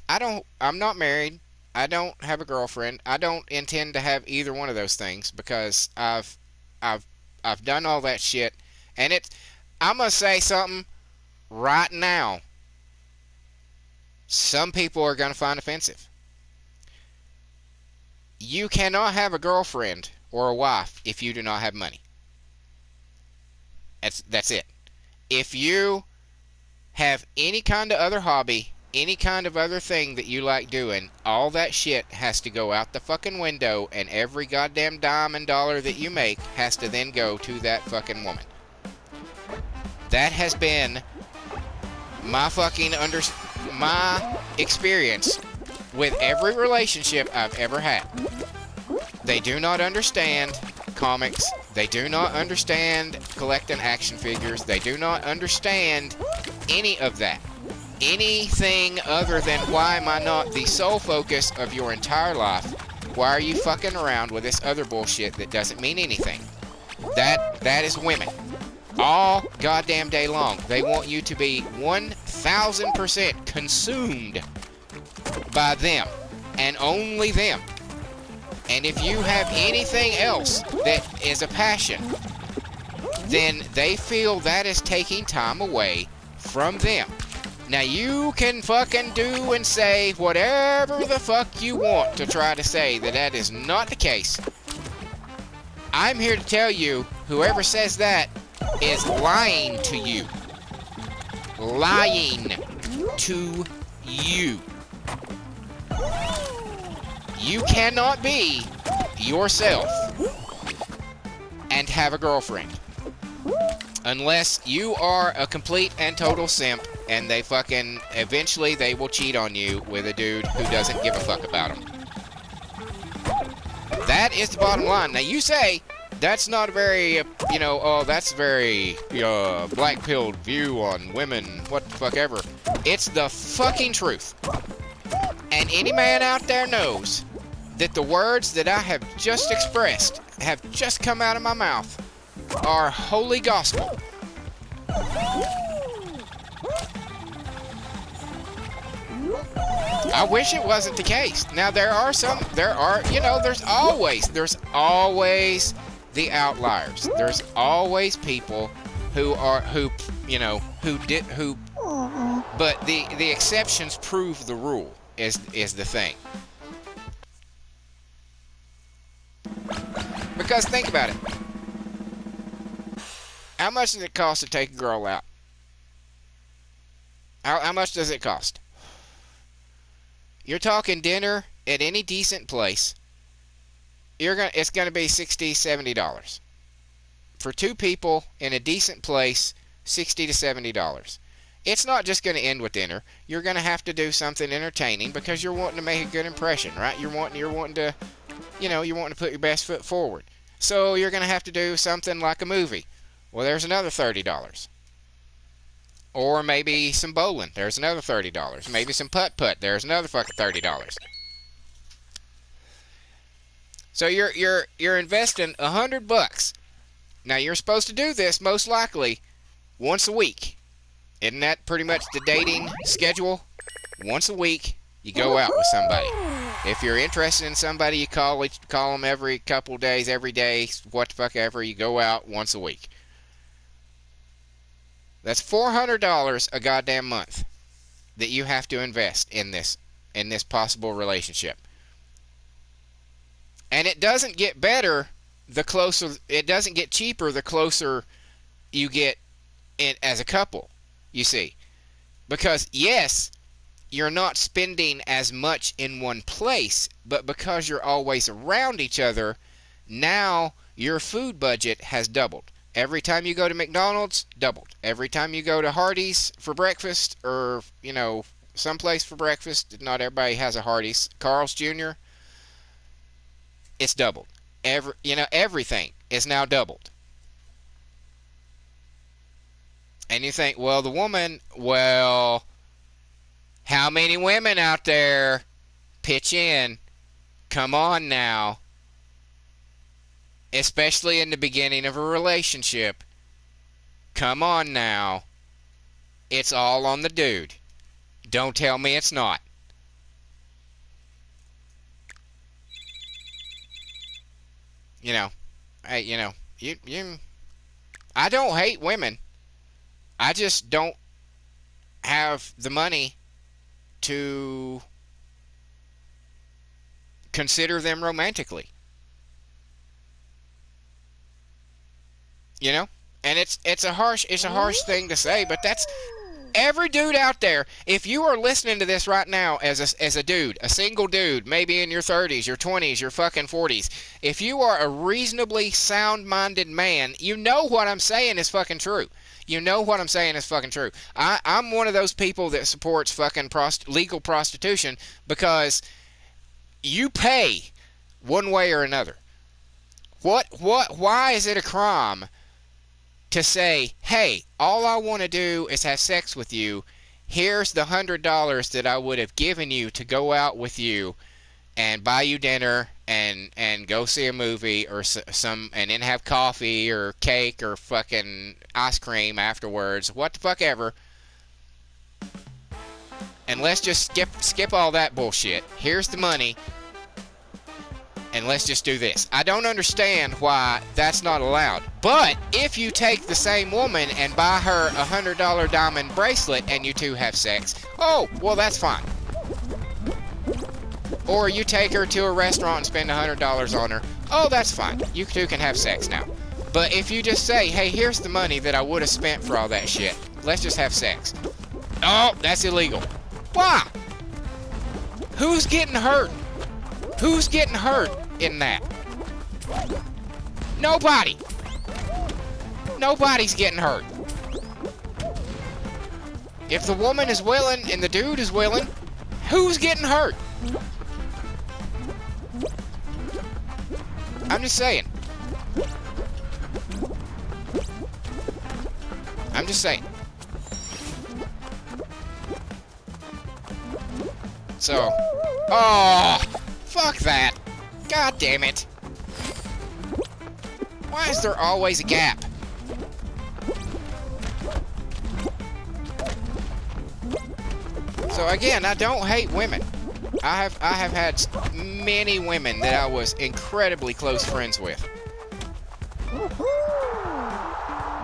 [SPEAKER 2] I'm not married. I don't have a girlfriend. I don't intend to have either one of those things because I've done all that shit, and I'm gonna say something right now. some people are going to find offensive. You cannot have a girlfriend or a wife if you do not have money. That's it. If you have any kind of other hobby, any kind of other thing that you like doing, all that shit has to go out the fucking window, and every goddamn dime and dollar that you make has to then go to that fucking woman. That has been my my experience with every relationship I've ever had. They do not understand comics. They do not understand collecting action figures. They do not understand any of that. Anything other than, why am I not the sole focus of your entire life? Why are you fucking around with this other bullshit that doesn't mean anything? That is women. All goddamn day long. They want you to be 1,000% consumed by them, and only them. And if you have anything else that is a passion, then they feel that is taking time away from them. Now, you can fucking do and say whatever the fuck you want to try to say that is not the case. I'm here to tell you, whoever says that is lying to you. Lying to you. You cannot be yourself and have a girlfriend unless you are a complete and total simp, and they fucking eventually they will cheat on you with a dude who doesn't give a fuck about them. That is the bottom line. Now, you say that's not a very, that's a very black-pilled view on women, what the fuck ever. It's the fucking truth. And any man out there knows that the words that I have just expressed, have just come out of my mouth, are holy gospel. I wish it wasn't the case. Now, there's always the outliers. There's always people but the exceptions prove the rule, is the thing. Because think about it. How much does it cost to take a girl out? How much does it cost? You're talking dinner at any decent place. It's gonna be $60, $70. For two people in a decent place, $60 to $70. It's not just gonna end with dinner. You're gonna have to do something entertaining because you're wanting to make a good impression, right? You're wanting to put your best foot forward. So you're gonna have to do something like a movie. Well, there's another $30. Or maybe some bowling. There's another $30. Maybe some putt-putt. There's another fucking $30. So you're investing $100. Now, you're supposed to do this most likely once a week. Isn't that pretty much the dating schedule? Once a week, you go out with somebody. If you're interested in somebody, you call them every couple days, every day, what the fuck ever. You go out once a week. That's $400 a goddamn month that you have to invest in this possible relationship. And it doesn't get better it doesn't get cheaper the closer you get in as a couple, you see. Because yes, you're not spending as much in one place, but because you're always around each other, now your food budget has doubled. Every time you go to McDonald's, doubled. Every time you go to Hardee's for breakfast, or, someplace for breakfast, not everybody has a Hardee's, Carl's Jr., it's doubled. Everything is now doubled. And you think, well, how many women out there pitch in? Come on now. Especially in the beginning of a relationship. Come on now. It's all on the dude. Don't tell me it's not. I don't hate women. I just don't have the money to consider them romantically. You know? And it's a harsh thing to say, but that's every dude out there. If you are listening to this right now as a dude, a single dude, maybe in your 30s, your 20s, your fucking 40s, if you are a reasonably sound-minded man, you know what I'm saying is fucking true. You know what I'm saying is fucking true. I'm one of those people that supports fucking legal prostitution because you pay one way or another. Why is it a crime to say, hey, all I want to do is have sex with you. Here's the $100 that I would have given you to go out with you and buy you dinner and go see a movie or and then have coffee or cake or fucking ice cream afterwards, what the fuck ever. And let's just skip all that bullshit. Here's the money. And let's just do this. I don't understand why that's not allowed. But if you take the same woman and buy her a $100 diamond bracelet and you two have sex, oh, well, that's fine. Or you take her to a restaurant and spend $100 on her, oh, that's fine. You two can have sex now. But if you just say, hey, here's the money that I would have spent for all that shit, let's just have sex. Oh, that's illegal. Why? Who's getting hurt? Who's getting hurt in that? Nobody. Nobody's getting hurt. If the woman is willing and the dude is willing, who's getting hurt? I'm just saying. I'm just saying. So, oh, fuck that. God damn it. Why is there always a gap? So again, I don't hate women. I have had many women that I was incredibly close friends with.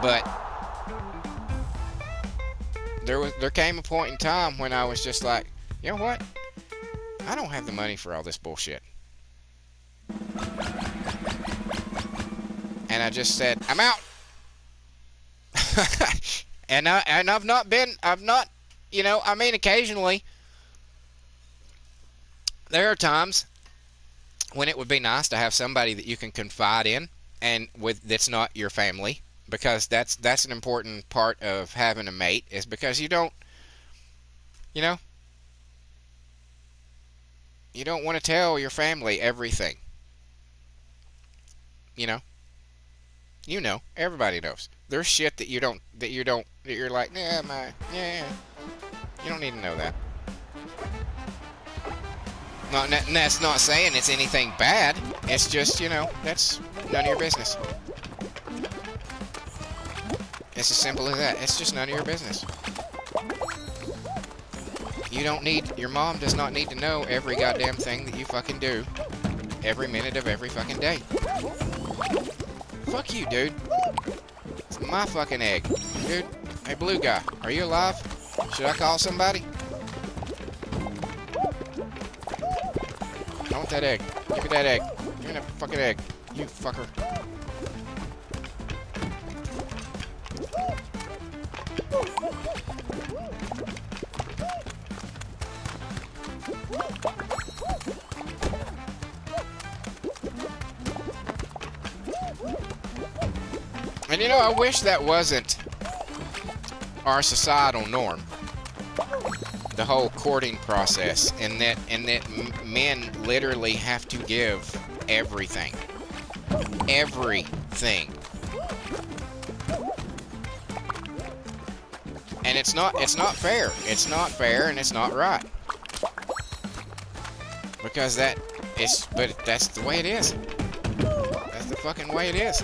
[SPEAKER 2] But there came a point in time when I was just like, you know what? I don't have the money for all this bullshit. And I just said, I'm out. and I've not, you know, I mean, occasionally there are times when it would be nice to have somebody that you can confide in and that's not your family, because that's an important part of having a mate, is because you don't, you know, you don't want to tell your family everything. You know, everybody knows. There's shit that you're like, yeah, you don't need to know that. And that's not saying it's anything bad. It's just, you know, that's none of your business. It's as simple as that. It's just none of your business. Your mom does not need to know every goddamn thing that you fucking do every minute of every fucking day. Fuck you, dude. It's my fucking egg. Dude, hey, blue guy, are you alive? Should I call somebody? I want that egg. Give me that egg. Give me that fucking egg. You fucker. And you know, I wish that wasn't our societal norm. The whole courting process, and that men literally have to give everything. Everything. And it's not fair. It's not fair, and it's not right. Because but that's the way it is. That's the fucking way it is.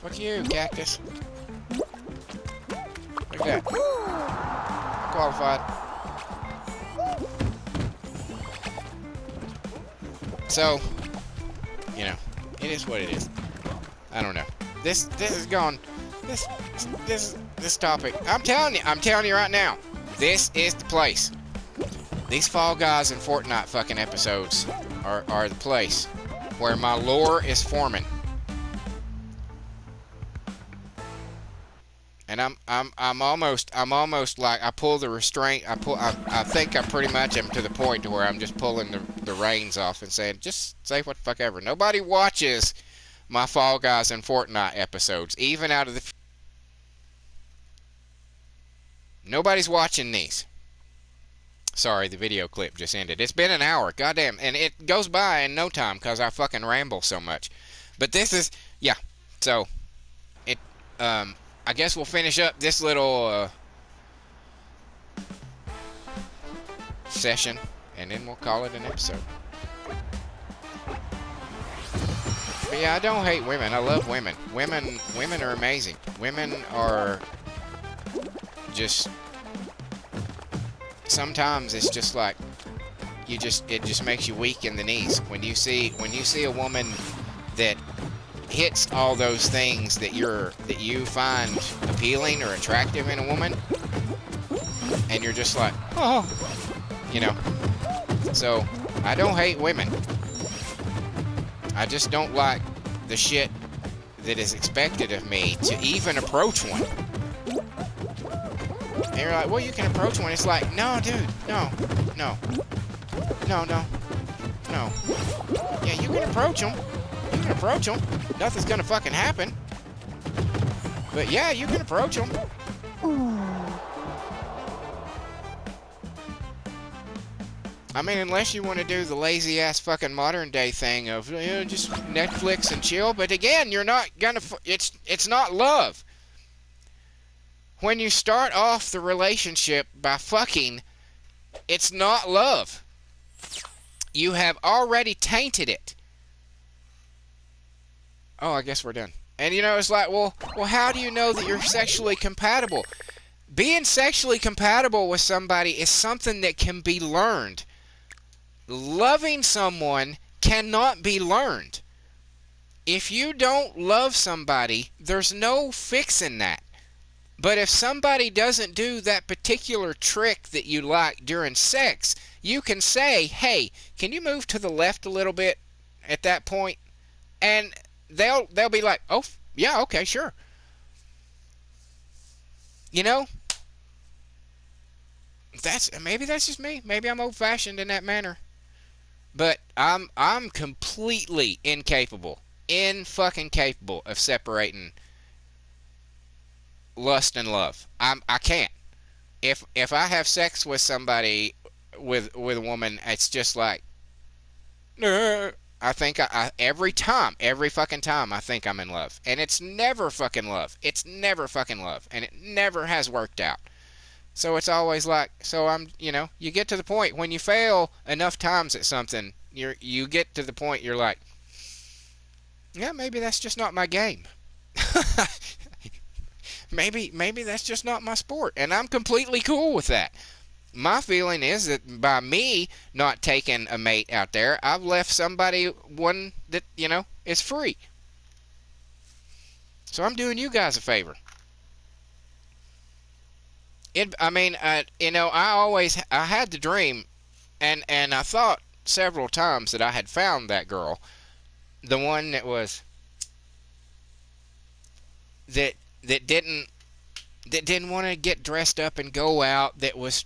[SPEAKER 2] Fuck you, cactus. Look at that. Qualified. So, It is what it is. I don't know. This is gone. This topic. I'm telling you right now. This is the place. These Fall Guys and Fortnite fucking episodes are the place where my lore is forming. And I'm almost like I pull the restraint. I think I pretty much am to the point to where I'm just pulling the reins off and saying, just say what the fuck ever. Nobody watches my Fall Guys and Fortnite episodes, even out of the. Nobody's watching these. Sorry, the video clip just ended. It's been an hour, goddamn, and it goes by in no time because I fucking ramble so much. But this is, yeah. So, I guess we'll finish up this little session, and then we'll call it an episode. But yeah, I don't hate women. I love women. Women are amazing. Women are just. Sometimes it's just like it just makes you weak in the knees when you see a woman that hits all those things that you find appealing or attractive in a woman, and you're just like, oh, you know. So I don't hate women. I just don't like the shit that is expected of me to even approach one. And you're like, well, you can approach one. It's like, no, dude, no. Yeah, you can approach them. You can approach them. Nothing's gonna fucking happen. But yeah, you can approach them. I mean, unless you want to do the lazy ass fucking modern day thing of, you know, just Netflix and chill. But again, you're not gonna. It's not love. When you start off the relationship by fucking, it's not love. You have already tainted it. Oh, I guess we're done. And you know, it's like, well, how do you know that you're sexually compatible? Being sexually compatible with somebody is something that can be learned. Loving someone cannot be learned. If you don't love somebody, there's no fixing that. But if somebody doesn't do that particular trick that you like during sex, you can say, hey, can you move to the left a little bit at that point? And they'll be like, oh, yeah, okay, sure. You know? Maybe that's just me. Maybe I'm old-fashioned in that manner. But I'm completely incapable of separating lust and love. I can't. If I have sex with somebody, with a woman, it's just like, I think every fucking time I think I'm in love, and it's never fucking love. It's never fucking love, and it never has worked out. So it's always like, you get to the point when you fail enough times at something, you get to the point you're like, yeah, maybe that's just not my game. Maybe that's just not my sport, and I'm completely cool with that. My feeling is that by me not taking a mate out there, I've left somebody one that, is free. So I'm doing you guys a favor. I had the dream, and I thought several times that I had found that girl, the one that was that didn't want to get dressed up and go out, that was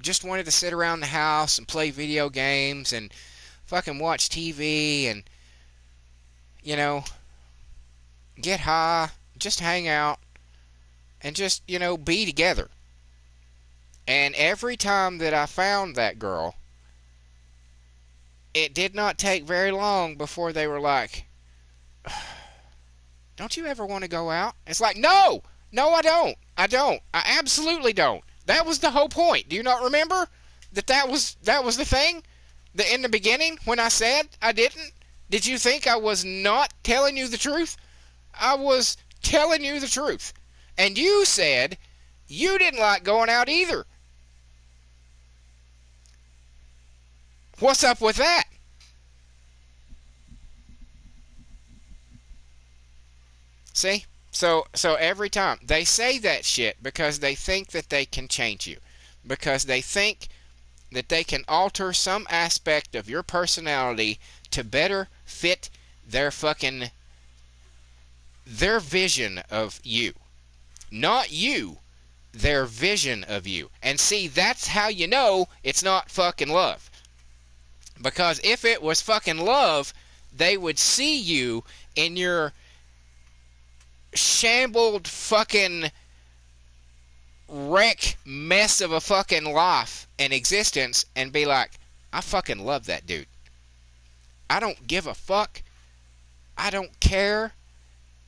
[SPEAKER 2] just wanted to sit around the house and play video games and fucking watch TV and get high, just hang out and just be together. And every time that I found that girl, it did not take very long before they were like, don't you ever want to go out? It's like, no, I don't. I absolutely don't. That was the whole point. Do you not remember that was the thing? In the beginning, when I said I didn't, did you think I was not telling you the truth? I was telling you the truth. And you said you didn't like going out either. What's up with that? See? So every time they say that shit because they think that they can change you. Because they think that they can alter some aspect of your personality to better fit their fucking their vision of you. Not you, their vision of you. And see, that's how you know it's not fucking love. Because if it was fucking love, they would see you in your shambled fucking wreck mess of a fucking life and existence and be like, I fucking love that dude. I don't give a fuck. I don't care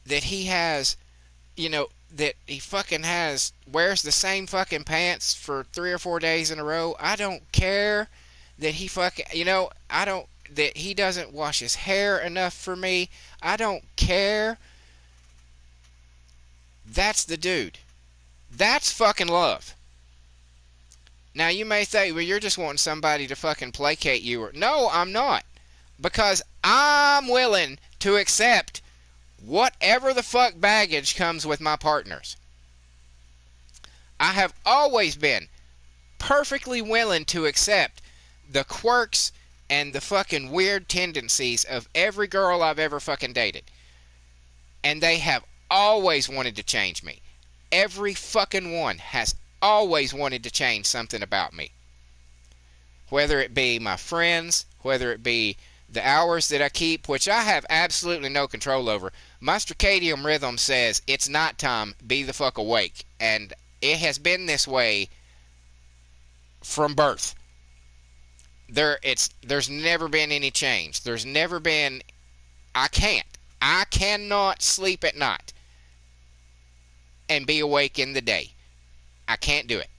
[SPEAKER 2] that he has, that he fucking wears the same fucking pants for 3 or 4 days in a row. I don't care that he fucking, I don't, that he doesn't wash his hair enough for me. I don't care. That's the dude. That's fucking love. Now you may say, well, you're just wanting somebody to fucking placate you. No, I'm not. Because I'm willing to accept whatever the fuck baggage comes with my partners. I have always been perfectly willing to accept the quirks and the fucking weird tendencies of every girl I've ever fucking dated. And they have always wanted to change me. Every fucking one has always wanted to change something about me. Whether it be my friends, whether it be the hours that I keep, which I have absolutely no control over. My circadian rhythm says it's nighttime, be the fuck awake. And it has been this way from birth. There's never been any change. There's never been, I cannot sleep at night and be awake in the day. I can't do it.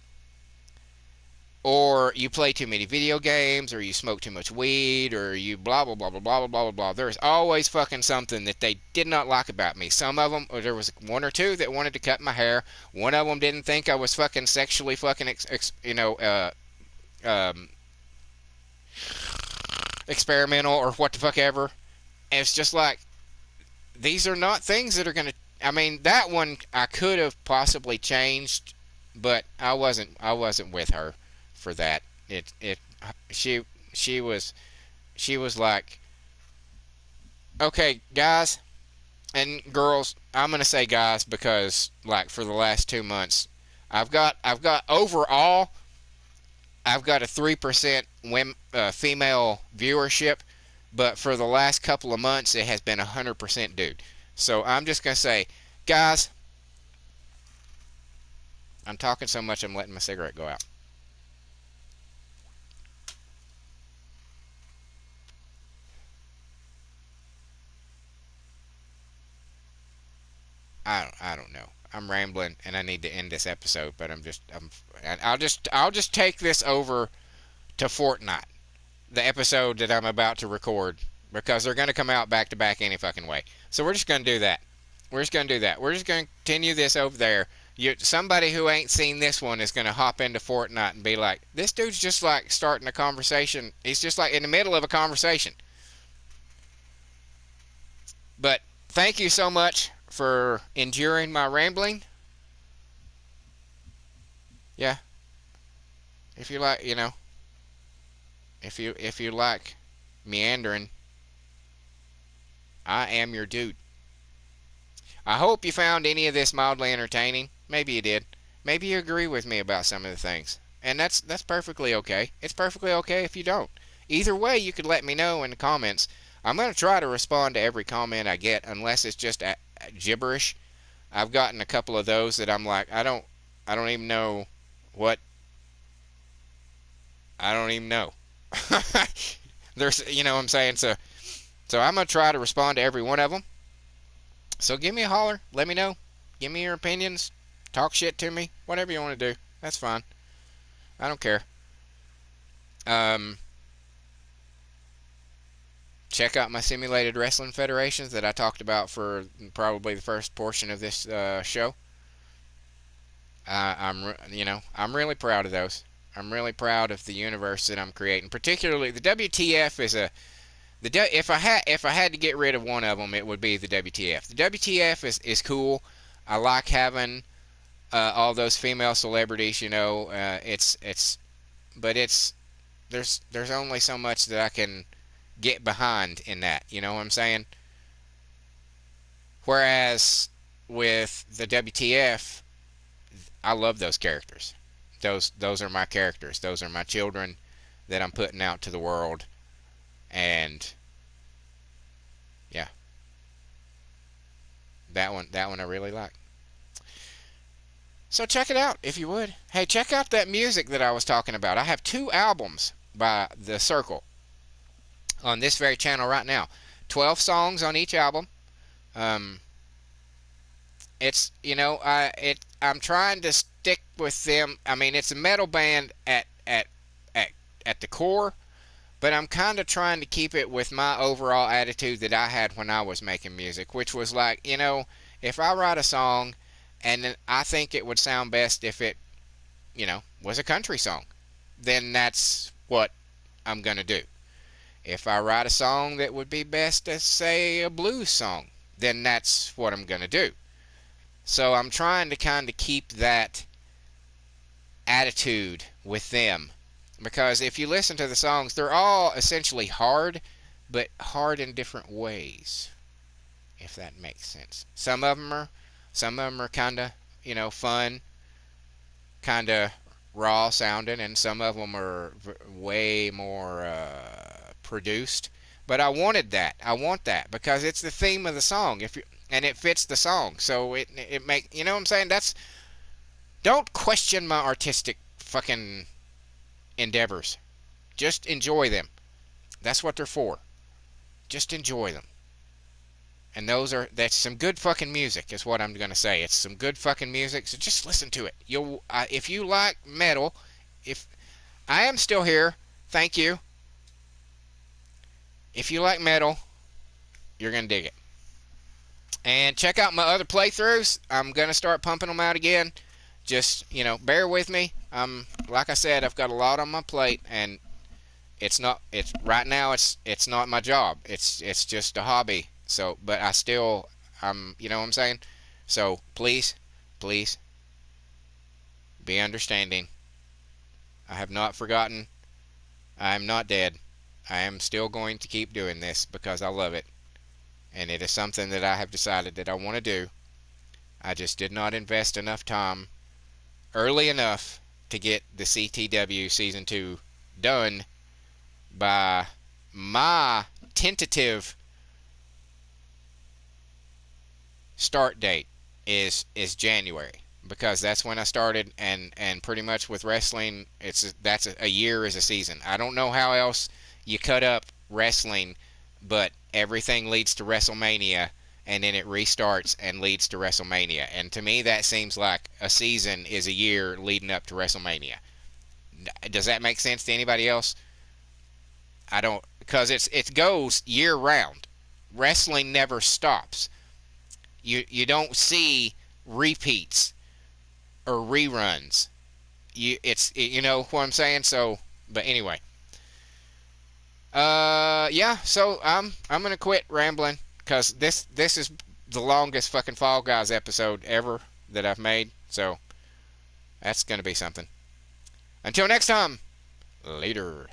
[SPEAKER 2] Or you play too many video games, or you smoke too much weed, or you blah blah blah blah blah blah blah blah. There's always fucking something that they did not like about me. Some of them, or there was one or two that wanted to cut my hair. One of them didn't think I was fucking sexually fucking experimental or what the fuck ever. And it's just like, these are not things that are gonna. I mean, that one I could have possibly changed, but I wasn't with her for that. She was like, okay, guys and girls, I'm gonna say guys because like for the last 2 months, I've got overall, I've got a 3% female viewership, but for the last couple of months it has been 100% dude. So I'm just gonna say, guys, I'm talking so much I'm letting my cigarette go out. I don't know. I'm rambling and I need to end this episode, but I'll just take this over to Fortnite, the episode that I'm about to record, because they're going to come out back to back any fucking way. So we're just going to do that. We're just going to do that. We're just going to continue this over there. Somebody who ain't seen this one is going to hop into Fortnite and be like, this dude's just like starting a conversation. He's just like in the middle of a conversation. But thank you so much for enduring my rambling. Yeah. If you like, if you like meandering, I am your dude. I hope you found any of this mildly entertaining. Maybe you did. Maybe you agree with me about some of the things. And that's perfectly okay. It's perfectly okay if you don't. Either way, you could let me know in the comments. I'm going to try to respond to every comment I get, unless it's just gibberish. I've gotten a couple of those that I'm like, I don't even know what. I don't even know. There's, what I'm saying? So I'm going to try to respond to every one of them. So give me a holler. Let me know. Give me your opinions. Talk shit to me. Whatever you want to do. That's fine. I don't care. Check out my simulated wrestling federations that I talked about for probably the first portion of this show. I'm really proud of those. I'm really proud of the universe that I'm creating. Particularly, the WTF is If I had to get rid of one of them, it would be the WTF. The WTF is cool. I like having all those female celebrities. It's but there's only so much that I can get behind in that. You know what I'm saying? Whereas with the WTF, I love those characters. Those are my characters. Those are my children that I'm putting out to the world. And yeah, that one I really like. So check it out if you would. Hey, check out that music that I was talking about. I have 2 albums by The Circle on this very channel right now. 12 songs on each album. Um, it's I'm trying to stick with them. I mean, it's a metal band at the core, but I'm kind of trying to keep it with my overall attitude that I had when I was making music, which was like, if I write a song and then I think it would sound best if it, was a country song, then that's what I'm going to do. If I write a song that would be best as, say, a blues song, then that's what I'm going to do. So I'm trying to kind of keep that attitude with them. Because if you listen to the songs, they're all essentially hard, but hard in different ways, if that makes sense. Some of them are kind of, fun, kind of raw sounding, and some of them are way more produced. But I wanted that. I want that because it's the theme of the song. And it fits the song, so it make what I'm saying. Don't question my artistic fucking endeavors. Just enjoy them. That's what they're for. Just enjoy them. And that's some good fucking music is what I'm gonna say. It's some good fucking music, so just listen to it. If you like metal, if I am still here, thank you. If you like metal, you're gonna dig it. And check out my other playthroughs. I'm gonna start pumping them out again. Just bear with me. Like I said, I've got a lot on my plate, and it's right now. It's not my job. It's just a hobby. So, but you know what I'm saying. So please, please, be understanding. I have not forgotten. I am not dead. I am still going to keep doing this because I love it. And it is something that I have decided that I want to do. I just did not invest enough time early enough to get the CTW Season 2 done by my tentative start date is January, because that's when I started, and pretty much with wrestling, that's a year is a season. I don't know how else you cut up wrestling, but everything leads to WrestleMania, and then it restarts and leads to WrestleMania. And to me, that seems like a season is a year leading up to WrestleMania. Does that make sense to anybody else? I don't, because it goes year round. Wrestling never stops. You don't see repeats or reruns. You know what I'm saying? So, but anyway. Yeah, so I'm gonna quit rambling because this is the longest fucking Fall Guys episode ever that I've made. So that's gonna be something. Until next time, later.